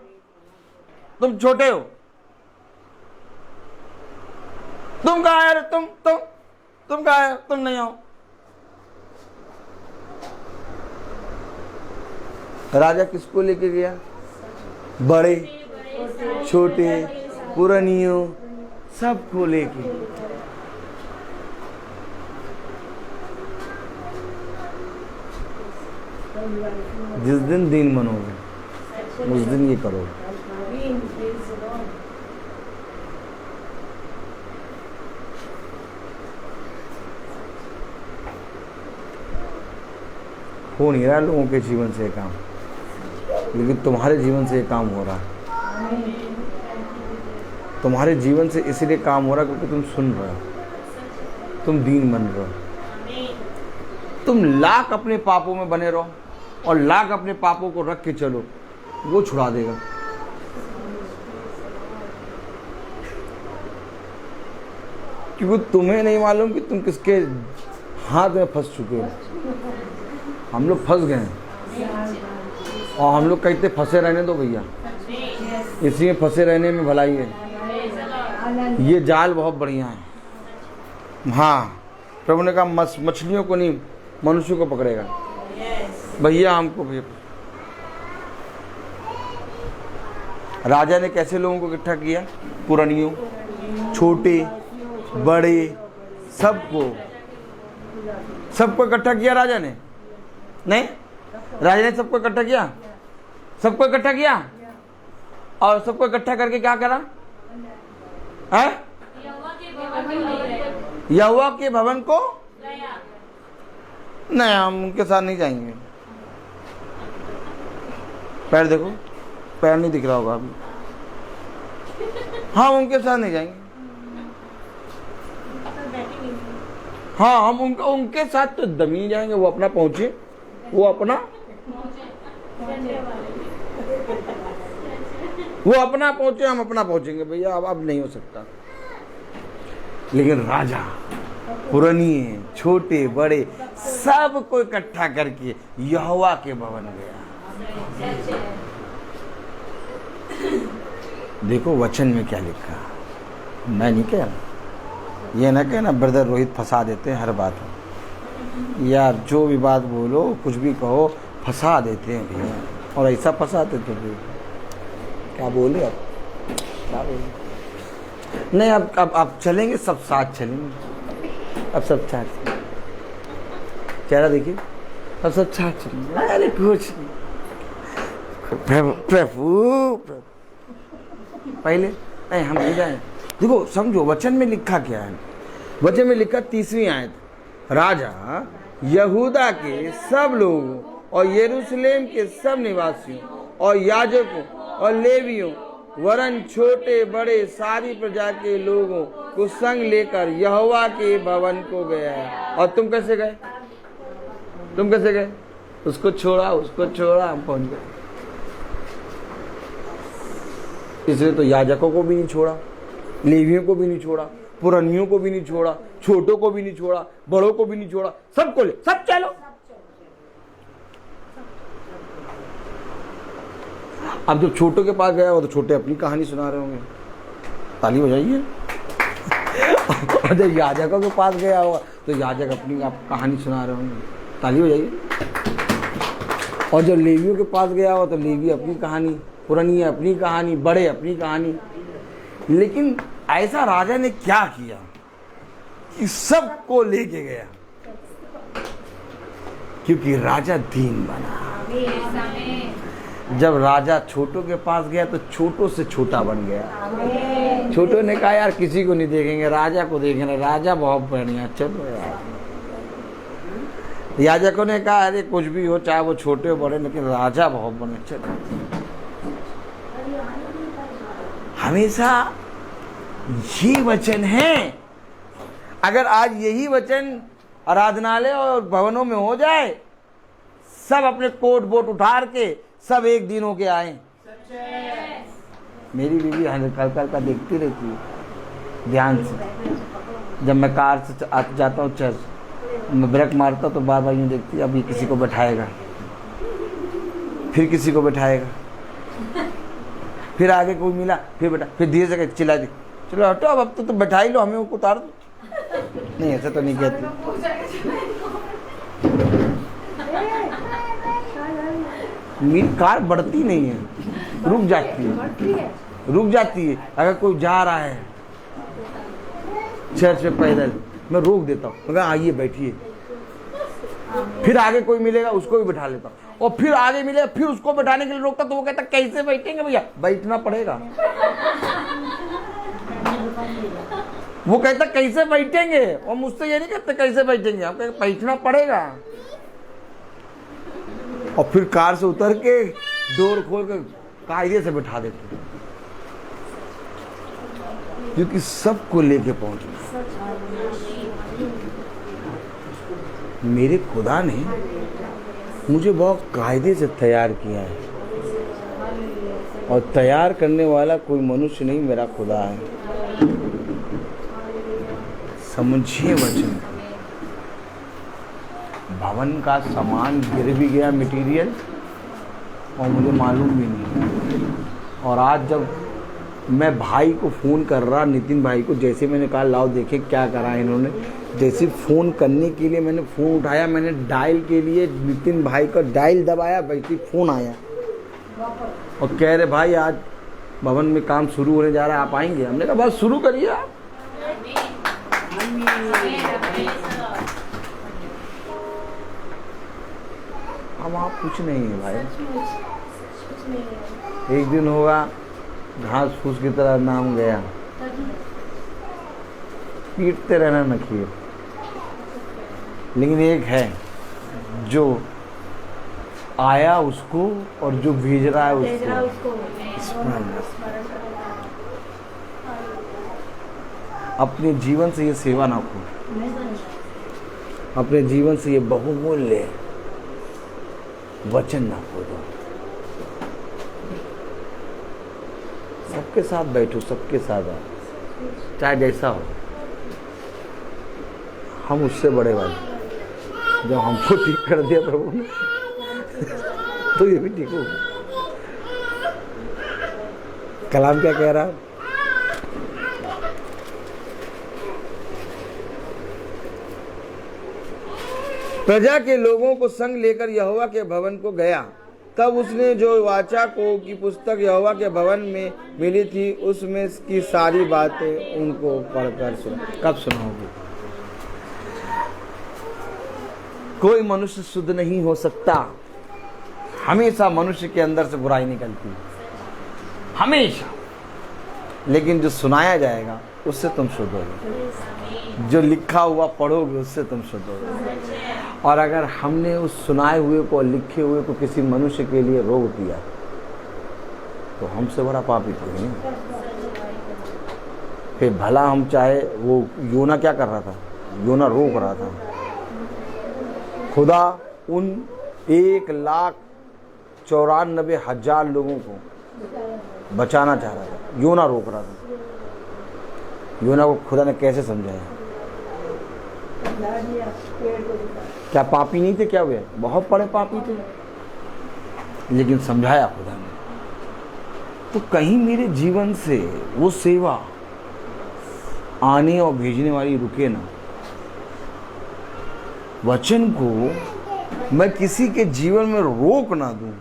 तुम छोटे हो। तुम कहाँ है? तुम कहाँ है? तुम नहीं आओ। राजा किसको लेके गया? बड़े छोटे पुरानियों सबको लेके। जिस दिन दीन बनोगे उस दिन ये करोगे। हो नहीं रहा लोगों के जीवन से काम, लेकिन तुम्हारे जीवन से काम हो रहा है। तुम्हारे जीवन से इसलिए काम हो रहा है क्योंकि तुम सुन रहे हो। तुम दीन बन रहे हो। तुम लाख अपने पापों में बने रहो और लाख अपने पापों को रख के चलो, वो छुड़ा देगा। क्योंकि तुम्हें नहीं मालूम कि तुम किसके हाथ में फंस चुके हो। हम लोग फंस गए हैं और हम लोग कहते फंसे रहने दो भैया, इसी में फंसे रहने में भलाई है। ये जाल बहुत बढ़िया है। हाँ, प्रभु ने कहा मछलियों को नहीं, मनुष्यों को पकड़ेगा। भैया हमको भैया, राजा ने कैसे लोगों को इकट्ठा किया? पुरानियों, छोटे बड़े, सबको इकट्ठा किया राजा ने। नहीं, राजा ने सबको इकट्ठा किया, सबको इकट्ठा किया और सबको इकट्ठा करके क्या करा है? यहोवा के भवन को नहीं, हम उनके साथ नहीं जाएंगे। पैर देखो, पैर नहीं दिख रहा होगा अभी। हाँ, उनके साथ नहीं जाएंगे। हाँ, हम उनके साथ तो दम ही जाएंगे। वो अपना पहुंचे, वो अपना पहुंचे, हम अपना पहुंचेंगे भैया। अब नहीं हो सकता। लेकिन राजा पुरानी, छोटे बड़े सबको इकट्ठा करके यहोवा के भवन गया। देखो वचन में क्या लिखा। मैं नहीं कह रहा, ये ना कहना ब्रदर रोहित फंसा देते हैं हर बात में। यार जो भी बात बोलो, कुछ भी कहो, फंसा देते हैं भैया। और ऐसा फंसाते थे भैया, क्या बोले अब, क्या बोले? नहीं, अब चलेंगे, सब साथ चलेंगे। अब सब साथ, चेहरा देखिए, अब सब साथ चलेंगे। अरे कुछ नहीं, प्रभु पहले नहीं, हम नहीं जाए। देखो समझो वचन में लिखा क्या है। वचन में लिखा 30वीं आयत, राजा यहूदा के सब लोगों और यरूशलेम के सब निवासियों और याजकों और लेवियों वरन छोटे बड़े सारी प्रजा के लोगों को संग लेकर यहोवा के भवन को गया है। और तुम कैसे गए? तुम कैसे गए? उसको छोड़ा, हम पहुंच गए। इसलिए तो याजकों को भी नहीं छोड़ा, लेवियों को भी नहीं छोड़ा, पुरानियों को भी नहीं छोड़ा, छोटों को भी नहीं छोड़ा, बड़ों को भी नहीं छोड़ा, सबको ले, सब चलो। अब जब छोटों के पास गया हो तो छोटे अपनी कहानी सुना रहे होंगे, ताली बजाइए। और जब याजकों के पास गया होगा तो याजक अपनी कहानी सुना रहे होंगे, ताली बजाइए। और जब लेवियों के पास गया होगा तो लेवी अपनी कहानी, पुरानी अपनी कहानी, बड़े अपनी कहानी। लेकिन ऐसा राजा ने क्या किया कि सबको लेके गया, क्योंकि राजा दीन बना। जब राजा छोटों के पास गया तो छोटों से छोटा बन गया। छोटों ने कहा यार किसी को नहीं देखेंगे, राजा को देखेंगे, राजा बहुत बढ़िया, चलो यार। याजकों ने कहा अरे कुछ भी हो, चाहे वो छोटे हो बड़े, लेकिन राजा बहुत बढ़िया, चलो। हमेशा ये वचन है। अगर आज यही वचन आराधनालय और भवनों में हो जाए, सब अपने कोट वोट उठार के सब एक दिन हो के आए। मेरी बीवी कल का देखती रहती है ध्यान से। जब मैं कार से जाता हूँ चर्च, मैं ब्रेक मारता तो बार बार यूँ देखती है, अभी किसी को बैठाएगा, फिर किसी को बैठाएगा, फिर आगे कोई मिला, फिर बैठा, फिर धीरे से चिल्ला दी, चलो हटो अब तो बैठा ही लो, हमें उतार दो। नहीं, ऐसा तो नहीं कहती। मेरी कार बढ़ती नहीं है, रुक जाती है। अगर कोई जा रहा है चर्च में पैदल, मैं रोक देता हूँ, मैं आइए बैठिए। फिर आगे कोई मिलेगा उसको भी बैठा लेता हूँ, और फिर आगे मिलेगा फिर उसको बैठाने के लिए रोकता, तो वो कहता कैसे बैठेंगे भैया? बैठना पड़ेगा। वो कहता कैसे बैठेंगे, और मुझसे ये नहीं कहते कैसे बैठेंगे, हम कहते बैठना पड़ेगा। और फिर कार से उतर के डोर खोल के कायदे से बैठा देते, क्योंकि सबको लेके पहुंचना। मेरे खुदा ने मुझे बहुत कायदे से तैयार किया है, और तैयार करने वाला कोई मनुष्य नहीं, मेरा खुदा है। समझिए वचन। भवन का सामान गिर भी गया, मटेरियल, और मुझे मालूम भी नहीं। और आज जब मैं भाई को फ़ोन कर रहा, नितिन भाई को, जैसे मैंने कहा लाओ देखें क्या करा इन्होंने, जैसे फ़ोन करने के लिए मैंने फ़ोन उठाया, मैंने डायल के लिए नितिन भाई का डायल दबाया, वैसे फ़ोन आया और कह रहे भाई आज भवन में काम शुरू होने जा रहा है, आप आएंगे? हमने कहा बस शुरू करिए आप। अब आप कुछ नहीं है भाई। एक दिन होगा घास फूस की तरह नाम गया, पीटते रहना नखिए। लेकिन एक है जो आया उसको और जो भेज रहा है उसको अपने जीवन से ये सेवा ना खो, अपने जीवन से ये बहुमूल्य वचन ना खो दो। सबके साथ बैठो, सबके साथ आओ, चाहे जैसा हो। हम उससे बड़े भाई, जब हमको ठीक कर दिया प्रभु ने तो ये भी ठीक हो। कलाम क्या कह रहा है? प्रजा के लोगों को संग लेकर यहोवा के भवन को गया। तब उसने जो वाचा को की पुस्तक यहोवा के भवन में मिली थी, उसमें की सारी बातें उनको पढ़कर सुना। कब सुनाओगे? कोई मनुष्य शुद्ध नहीं हो सकता, हमेशा मनुष्य के अंदर से बुराई निकलती है, हमेशा। लेकिन जो सुनाया जाएगा उससे तुम शुद्ध होगे, जो लिखा हुआ पढ़ोगे उससे तुम शुद्ध होगे। और अगर हमने उस सुनाए हुए को, लिखे हुए को किसी मनुष्य के लिए रोक दिया तो हमसे बड़ा पापी कोई नहीं। फिर भला हम चाहे, वो योना क्या कर रहा था? योना रोक रहा था। खुदा उन 1,94,000 लोगों को बचाना चाह रहा था, योना रोक रहा था। योना को खुदा ने कैसे समझाया? क्या पापी नहीं थे? क्या हुए? बहुत बड़े पापी थे, लेकिन समझाया खुदा ने। तो कहीं मेरे जीवन से वो सेवा आने और भेजने वाली रुके ना। वचन को मैं किसी के जीवन में रोक ना दूं,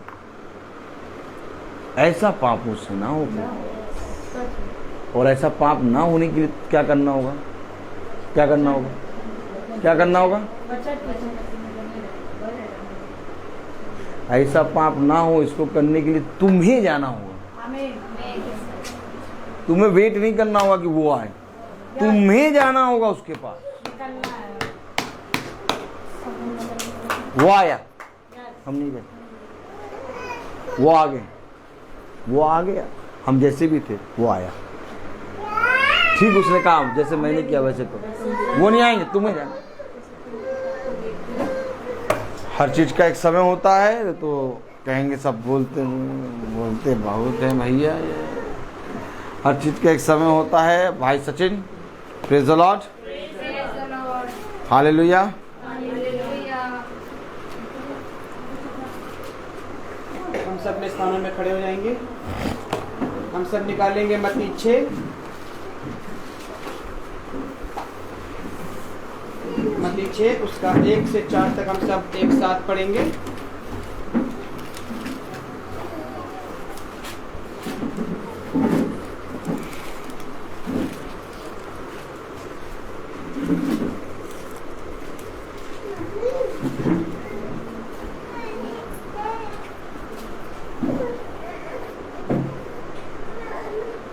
ऐसा पाप मुझसे ना हो। और ऐसा पाप ना होने के लिए क्या करना होगा? क्या करना होगा? क्या करना होगा? ऐसा पाप ना हो, इसको करने के लिए तुम्हें जाना होगा। तुम्हें वेट नहीं करना होगा कि वो आए, तुम्हें जाना होगा उसके पास। वो आया, हम नहीं गए, वो आ गए, वो आ गया। हम जैसे भी थे वो आया, ठीक उसने कहा जैसे मैंने किया वैसे करो। वो नहीं आएंगे, तुम्हें जाना। हर चीज का एक समय होता है। तो कहेंगे सब बोलते बहुत हैं भैया, हर चीज का एक समय होता है। भाई Sachin, praise the Lord, hallelujah. हम सब अपने स्थानों में खड़े हो जाएंगे। हम सब निकालेंगे मत्ती 6, मत्ती 6 उसका 1 से 4 तक हम सब एक साथ पढ़ेंगे।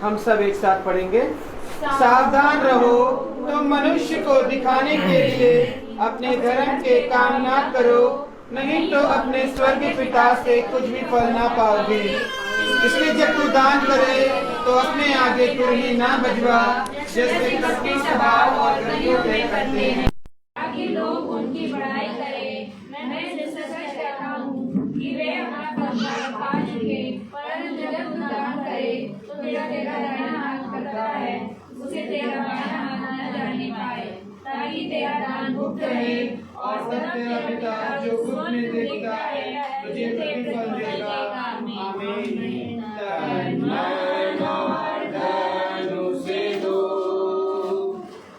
हम सब एक साथ पढ़ेंगे। सावधान रहो, तुम मनुष्य को दिखाने के लिए अपने धर्म के काम ना करो, नहीं तो अपने स्वर्ग पिता से कुछ भी फल ना पाओगे। इसलिए जब तू दान करे तो अपने आगे तुरही ना बजवा, जैसे कपटी स्वभाव और गरीबों पे करते हैं, ताकि लोग उनकी बड़ाई गुप्त है, और सब तेरा पिता जो गुप्त में देखता है तुझे प्रतिफल देगा। आमीन। तन मन और धन उसे दो,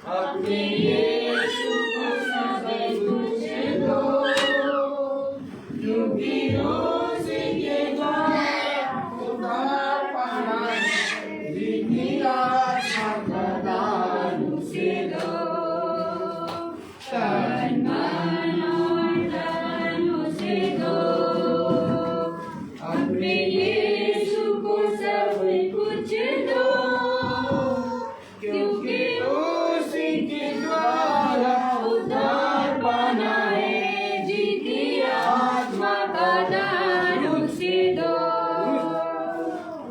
अपने यीशु को सब कुछ दो, क्योंकि उसी के द्वारा उद्धार पाना है, जितनी आत्मा का दान उसे दो। तन मन और धन उसे दो, अपने यीशु को सब कुछ दो, क्योंकि उसी के द्वारा उद्धार पाना है, जीती आत्मा का दान उसे दो।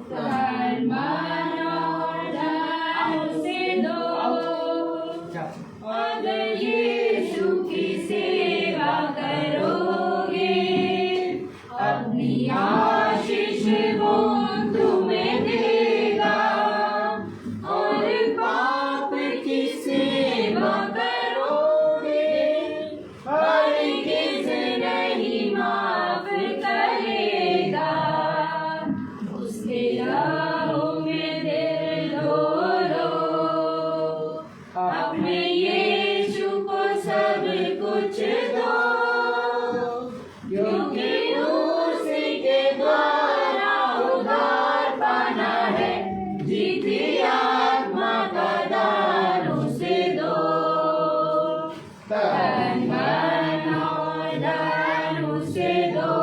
तन मन और धन उसे दो, अगर यीशु की सेवा करोगे, अपनी आशीष वो तुम्हें देगा, और पाप की सेवा करोगे, हरगिज़ नहीं माफ करेगा। उसके राहों में दिल ढोलो, अपने यीशु को सब कुछ दो, क्योंकि उसी के द्वारा उद्धार पाना है, जीती आत्मा का दान उसे दो। तन मन और धन उसे दो,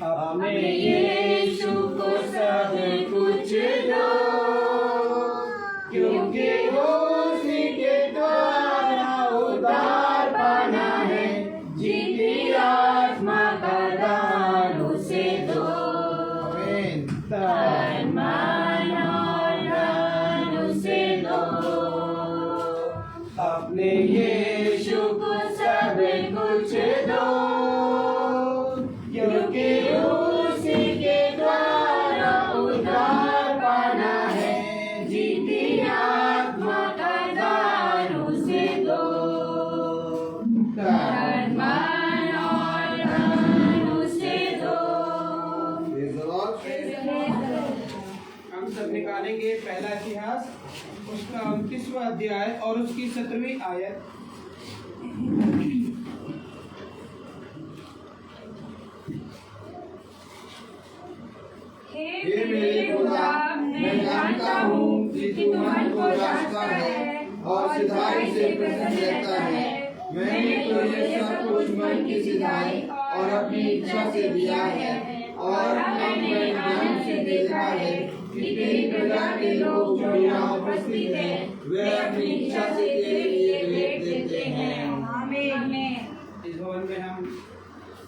अपने यीशु को सब कुछ दो, क्योंकि उसी के द्वारा उद्धार पाना है, जीती आत्मा का दान उसे दो। तन मन और धन उसे दो, अपने यीशु को सब कुछ दो, क्योंकि उसी के द्वारा उद्धार पाना है, जीती आत्मा का दान उसे दो। तन मन और धन उसे दो। हम सब निकालेंगे पहला इतिहास, उसका 29वां अध्याय और उसकी 17वीं आयत। हे मेरे खुदा, मैं जानता हूँ कि तू मन को जांचता है और सिधाई से प्रसन्न रहता है। मैंने तुझे सब कुछ मन की सिधाई और अपनी इच्छा से दिया है, और मैंने ध्यान से देखा है कि तेरी प्रजा के लोग जो यहाँ उपस्थित हैं, वे अपनी इच्छा से तेरे लिए भेंट देते हैं। आमीन। इस भवन में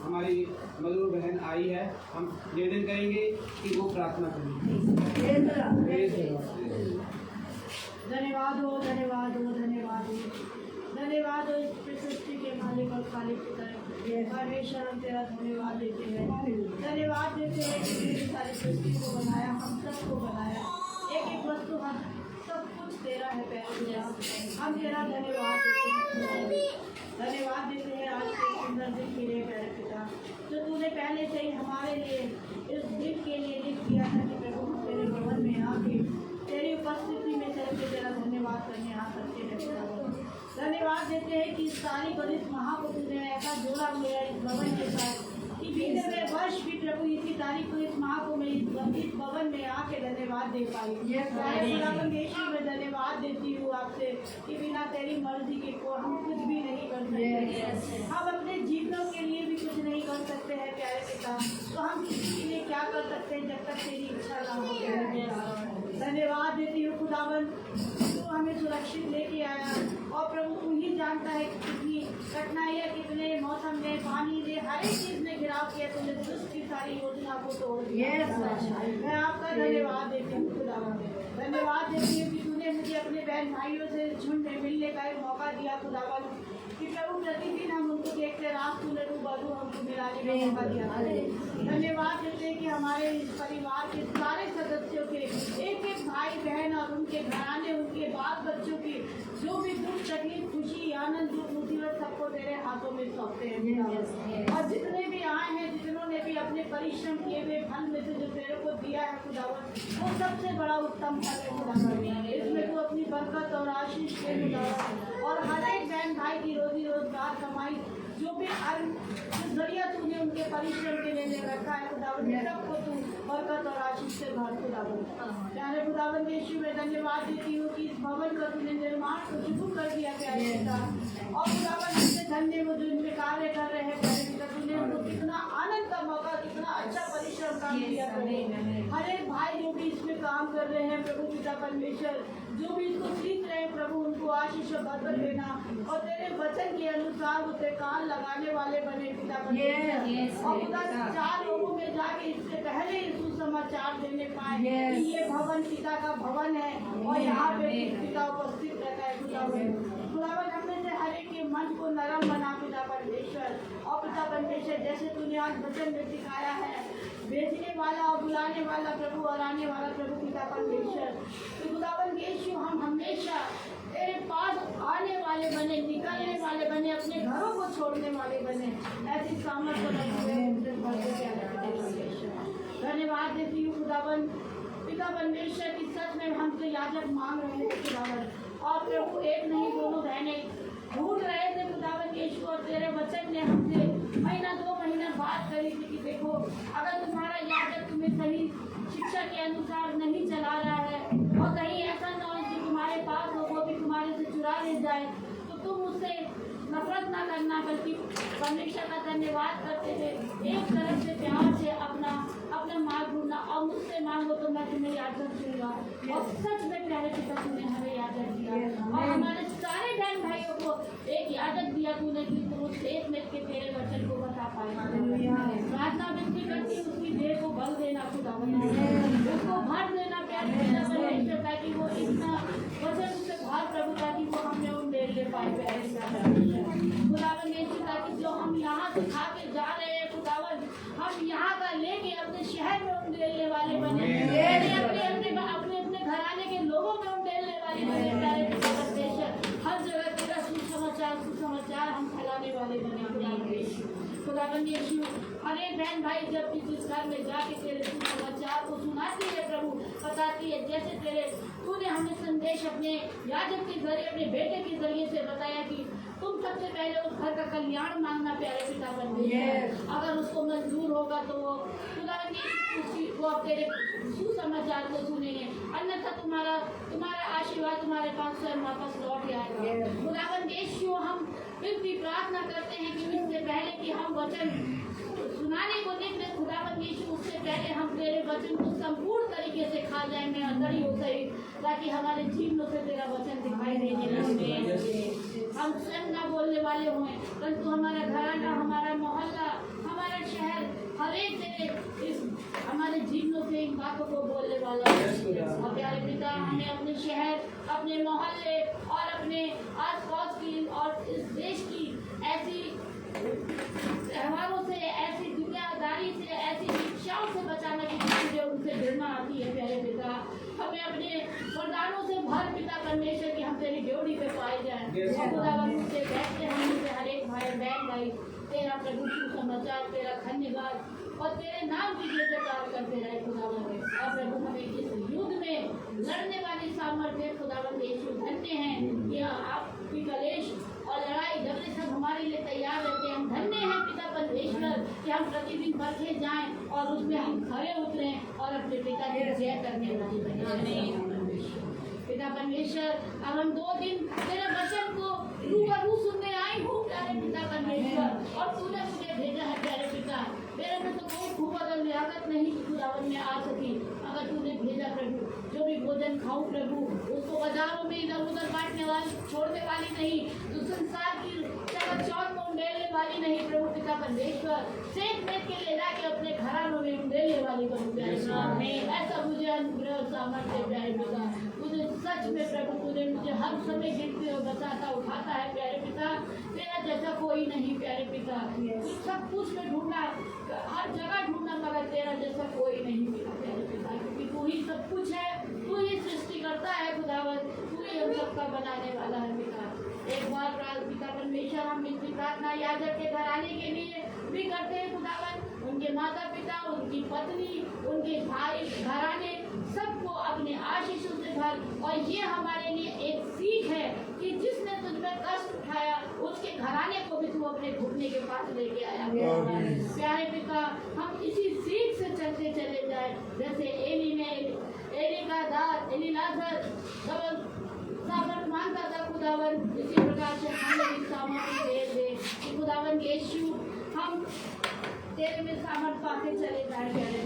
हमारी मधुर बहन आई है, हम निवेदन करेंगे कि वो प्रार्थना करें। धन्यवाद हो, धन्यवाद हो, धन्यवाद हो, धन्यवाद हो इस सृष्टि के मालिक और खालिक पिता परमेश्वर, हम तेरा धन्यवाद देते हैं। धन्यवाद देते हैं कि तेरी सारी सृष्टि को बनाया, हम सबको बनाया, एक एक वस्तु हम सब कुछ तेरा है पहले, हम तेरा धन्यवाद देते हैं। धन्यवाद देते हैं आज के सुंदर दिन के लिए प्यारे पिता, जो तूने पहले से ही हमारे लिए इस दिन के लिए लिख दिया था कि प्रभु हम तेरे भवन में आके तेरी उपस्थिति में चल के तेरा धन्यवाद करने आ सकते हैं पिता। धन्यवाद देते हैं कि इस तारीख और इस माह को तूने ऐसा जोड़ा हुआ है इस भवन के साथ कि बीते हुए वर्ष भी प्रभु इसी तारीख को इस माह को मैं इस भवन में आके धन्यवाद दे पाई। मैं धन्यवाद देती हूँ आपसे कि बिना तेरी मर्जी के को हम कुछ भी नहीं कर सकते। हम अपने जीवनों के लिए भी कुछ नहीं कर सकते हैं प्यारे पिता, तो हम किसी के लिए क्या कर सकते हैं जब तक तेरी इच्छा ना हो। धन्यवाद देती हूँ खुदावन, तू हमें सुरक्षित लेके आया, और प्रभु तू ही जानता है कितनी कठिनाइयाँ, कितने मौसम में, पानी ने, हर एक चीज़ में गिराव किया, तुमने दुष्ट की सारी योजना को तोड़ दिया। मैं आपका धन्यवाद देती हूँ खुदावन, धन्यवाद देती हूँ कि तूने मुझे अपने बहन भाइयों से झुंड में मिलने का एक मौका दिया खुदावन, कि प्रभु प्रतिदिन हम उनको देखते रात को लड्डू बालू हमको मिलाने का मौका दिया। धन्यवाद देते हैं कि हमारे इस परिवार के सारे सदस्यों के एक एक भाई बहन और उनके घराने, उनके बाल बच्चों की जो भी दुख तकलीफ खुशी आनंद दुख मुसीबत सबको तेरे हाथों में सौंपते हैं। और जितने भी आए हैं, जिन्होंने भी अपने परिश्रम किए हुए फल में से जो तेरे को दिया है खुदावन, वो सबसे बड़ा उत्तम फल है खुदावन। इसमें तो अपनी बरकत और आशीष के खुदावन, और हर एक बहन भाई की रोजी रोजगार कमाई जो भी जरिया तूने उनके परिश्रम के लिए रखा है खुदावन, सबको तू बरकत और आशीष से भर खुदावन। प्यारे खुदावन यीशु में धन्यवाद देती हूँ कि इस भवन का तूने निर्माण को शुरू कर दिया प्यारे पिता। और खुदावन हमसे धन्य वो जो इनमें कार्य कर रहे हैं प्यारे पिता, तूने उनको कितना आनंद का मौका, कितना अच्छा परिश्रम काम किया। हर एक भाई जो भी इसमें काम कर रहे हैं प्रभु पिता परमेश्वर, जो भी इसको सीख रहे हैं प्रभु, उनको आशीष और बरकत देना, और तेरे वचन के अनुसार वो कान लगाने वाले बने पिता परमेश्वर। और खुदा 4 लोगों में जाके इससे पहले यीशु समाचार देने पाए कि ये भवन पिता का भवन है और यहाँ पे पिता उपस्थित रहता है खुदावन। हमने से हर एक के मन को नरम बना पिता परमेश्वर। और पिता परमेश्वर जैसे तूने आज वचन में सिखाया है, भेजने वाला और बुलाने वाला प्रभु और आने वाला प्रभु पिता परमेश्वर, तो खुदावन यीशु हम हमेशा तेरे पास आने वाले बने, निकलने वाले बने, अपने घरों को छोड़ने वाले बने, ऐसी सामर्थ्य धन्यवाद देती हूँ खुदावन पिता परमेश्वर की। सच में हमसे याजक मांग रहे थे खुदावन, और प्रभु एक नहीं दोनों बहनें ढूंढ रहे थे खुदावन यीशु, और तेरे वचन ने हमसे महीना 2 महीना बात करी थी कि देखो अगर तुम्हारा याजक तुम्हें सही शिक्षा के अनुसार नहीं चला रहा है, और कहीं ऐसा न हो कि तुम्हारे पास हो वो भी तुम्हारे से चुरा ले जाए, तो तुम उससे नफरत ना करना, बल्कि परमेश्वर का धन्यवाद करते हुए एक तरफ से प्यार से अपना मार्ग ढूंढना, और मुझसे मांगो तो मैं तुम्हें याजक दूंगा। और सच में प्यारे पिता तूने हमें याजक दिया, और हमारे सारे बहन भाइयों को एक याजक दिया तूने कि तुम उस एक मिनट के तेरे वचन को बता पाए। प्रार्थना विनती करती उसकी देह को बल देना खुदा, उसको भर देना प्यारे पिता परमेश्वर, ताकि वो इतना वचन से भर प्रभु, ताकि वो हमें उम्मीद ले पाए प्यारे खुदावन यीशु, ताकि जो हम यहाँ से खा के जा रहे हैं खुदावन, हम यहाँ का लेके अपने शहर में उम्मीदने वाले बने, अपने घराने के लोगों में उम्मीदने वाले बने प्यारे पिता परमेश्वर। हर जगह तेरा सुसमाचार हम फैलाने वाले बने खुदावन यीशु। हर एक बहन भाई जब इस घर में जाके तेरे सुसमाचार को सुनाती है प्रभु, बताती है, जैसे तेरे तूने हमें संदेश अपने याजक के जरिए, अपने बेटे के जरिए से बताया कि तुम सबसे पहले उस घर का कल्याण मांगना प्यारे पिता परमेश्वर। अगर उसको मंजूर होगा तो वो खुदावन यीशु वो तेरे सुसमाचार को सुनेंगे, अन्यथा तुम्हारा आशीर्वाद तुम्हारे पास स्वयं वापस लौट आएगा खुदावन यीशु। हम फिर भी प्रार्थना करते हैं कि इससे पहले कि हम वचन सुनाने को निकले खुदावन यीशु, उससे पहले हम तेरे वचन को संपूर्ण तरीके से खा जाए, मैं अंदर ही हो सही, ताकि हमारे जीवनों से तेरा वचन दिखाई देने लगे। हम स्वयं ना बोलने वाले हों, परंतु हमारा घराना, हमारा मोहल्ला, हमारा शहर, हर एक तेरे इस हमारे जीवनों से इन बातों को बोलने वाला है। और प्यारे पिता, हमें अपने शहर, अपने मोहल्ले और अपने आसपास की और इस देश की ऐसी त्योहारों से, ऐसी दुनियादारी से, ऐसी शिक्षाओं से बचाना की मुझे उनसे गिरना आती है प्यारे पिता। हमें अपने वरदानों से भर पिता परमेश्वर की हम तेरी ड्योढ़ी पे पाए जाएं। खुदावन से बैठते हम से हर एक भाई बहन भाई तेरा प्रभु सुसमाचार, तेरा धन्यवाद और तेरे नाम की जय जयकार करते रहे खुदावन। और प्रभु हमें इस युद्ध में लड़ने वाली सामर्थ्य खुदावन यीशु धन्य हैं कि आपकी कलेश और लड़ाई झगड़े सब हमारे लिए तैयार रहते हैं। हम धन्य हैं पिता परमेश्वर कि हम प्रतिदिन बढ़ते जाएं और उसमें हम खड़े उतरें और अपने पिता की जय करने वाले बने पिता परमेश्वर। अब हम 2 दिन तेरे वचन को रूबरू सुनने आई हूँ प्यारे पिता परमेश्वर, और तूने मुझे भेजा है प्यारे पिता। मेरे में तो कोई खूब अगर लियाकत नहीं कि खुदावन में आ सकी, अगर तूने भेजा प्रभु। जो भी भोजन खाऊं प्रभु, उसको बाजारों में इधर उधर बांटने वाली, छोड़ने वाली नहीं, तो संसार की चौक में उंडेलने वाली नहीं प्रभु पिता परमेश्वर। सेठ मेट के ले जाके अपने घरानों में उंडेलने वाली बनूं प्यारे। ऐसा मुझे अनुग्रह सामर्थ्य प्यारे पिता। मुझे सच में प्रभु तूने मुझे हर समय गिरते और बचाता उठाता है प्यारे पिता। तेरा पिता। सब कुछ में ढूंढा, हर जगह ढूंढा, मगर तेरा जैसा कोई नहीं मिला प्यारे पिता, क्योंकि तू ही सब कुछ है, तू ही सृष्टि करता है खुदावन, तू ही हम सबका बनाने वाला है पिता। एक बार पिता परमेश्वर हम इनकी प्रार्थना याजक के घराने के लिए भी करते हैं खुदावन, उनके माता पिता, उनकी पत्नी, उनके भाई, घराने, सबको अपने आशीषों से भर। और ये हमारे लिए एक सीख है कि जिसने तुझ में कष्ट उठाया उसके घराने को भी तू अपने घुटने के पास लेके आया। प्यारे पिता, हम इसी सीख से चलते चले जाए, जैसे एली ने एलीलाजर सामर्थ मांगता था खुदावन, इसी प्रकार से हमें भी सामर्थ दे कि खुदावन यीशु हम तेरे में सामर्थ पाके चले जाए। प्यारे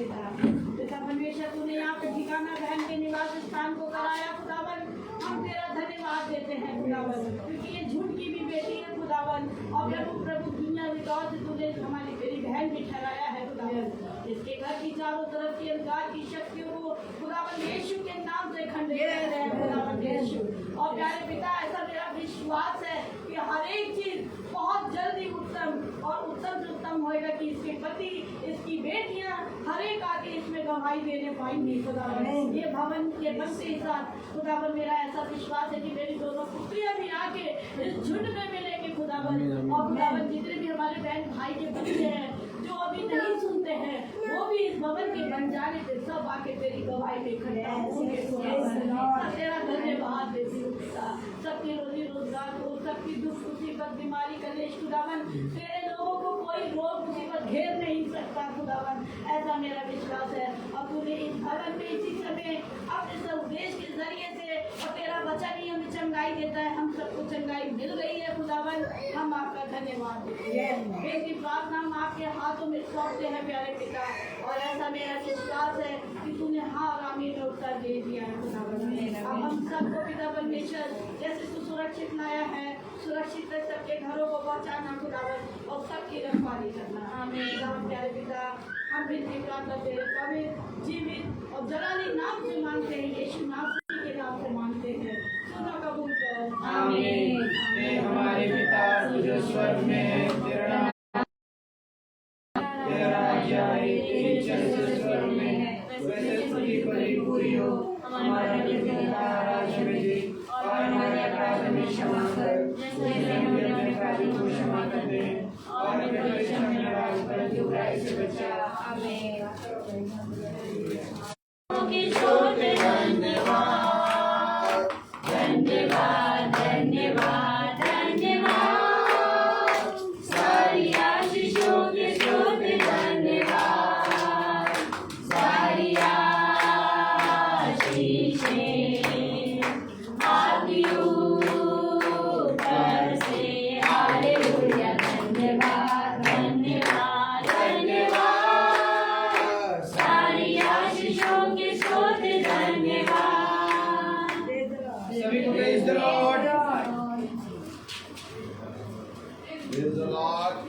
पिता परमेश्वर, तूने यहाँ पे ठिकाना बहन के निवास स्थान को कराया खुदावन, हम तेरा धन्यवाद देते हैं खुदावन, क्योंकि ये झूठ की भी बेटी है खुदावन, और प्रभु दुनिया विकास से तूने हमारी मेरी बहन भी ठहराया है खुदावन। इसके घर की चारों तरफ की अंधकार की शक्तियों को खुदावन यीशु के नाम से खंडित कर रहे हैं खुदावन यीशु। और प्यारे पिता, ऐसा मेरा विश्वास है कि हर एक चीज बहुत जल्दी उत्तम और उत्तम से उत्तम होएगा, कि इसके पति, इसकी बेटियां, हर एक आके इसमें गवाही देने पाएंगी खुदावन। ये भवन के बनते ही साथ खुदावन मेरा ऐसा विश्वास है कि मेरी दोनों पुत्रियां भी आके इस झुंड में मिलेंगे खुदावन। और खुदावन जितने भी हमारे बहन भाई के बच्चे हैं जो अभी नहीं सुनते हैं, वो भी इस भवन के बन जाने से सब आके तेरी गवाही में इकट्ठा होंगे। तेरा धन्यवाद देती हूँ पिता, सबकी रोजी रोजगार हो, सबकी दुख मुसीबत बीमारी कलेश खुदावन, तेरे लोगों को कोई रोग मुसीबत घेर नहीं सकता खुदावन, ऐसा मेरा विश्वास है। और तूने इस भवन में इसी समय अपने संदेश के जरिए से, और तेरा वचन ही हमें चंगाई देता है, हम सबको चंगाई मिल रही है खुदावन, हम आपका धन्यवाद देते हैं। बेटी प्रार्थना हम आपके हाथों में सौंपते हैं प्यारे पिता, और ऐसा मेरा विश्वास है कि तूने हाँ और आमीन में उत्तर दे दिया है खुदावन। अब हम सबको पिता परमेश्वर, जैसे तू सुरक्षित लाया है, सुरक्षित तक सबके घरों को पहुँचाना खुदावन, और सबकी रखवाली करना। आमीन। प्यारे पिता, हम विनती प्रार्थना तेरे पवित्र, जीवित और जलाली नाम से मांगते हैं, यीशु नाम के नाम से मांगते हैं, सुना कबूल कर। आमीन। हे हमारे पिता जो स्वर्ग में है, तेरा नाम स्वर्ग में है, वैसे तुझी परिपूरी हो, हमारा आज हमें दे, और हमारे अपराध में क्षमा कर, जैसे हम अपने अपराधी को क्षमा करते हैं, और हमें परीक्षा में डाल, परंतु बुराई से बचा। आमीन। धन्यवाद धन्यवाद धन्यवाद, सारी आशीषों के स्रोत धन्यवाद, सारी आशीषें आपकी ऊपर से। हालेलुया। धन्यवाद धन्यवाद धन्यवाद, सारी आशीषों के स्रोत धन्यवाद। सभी को praise the Lord. Praise the Lord.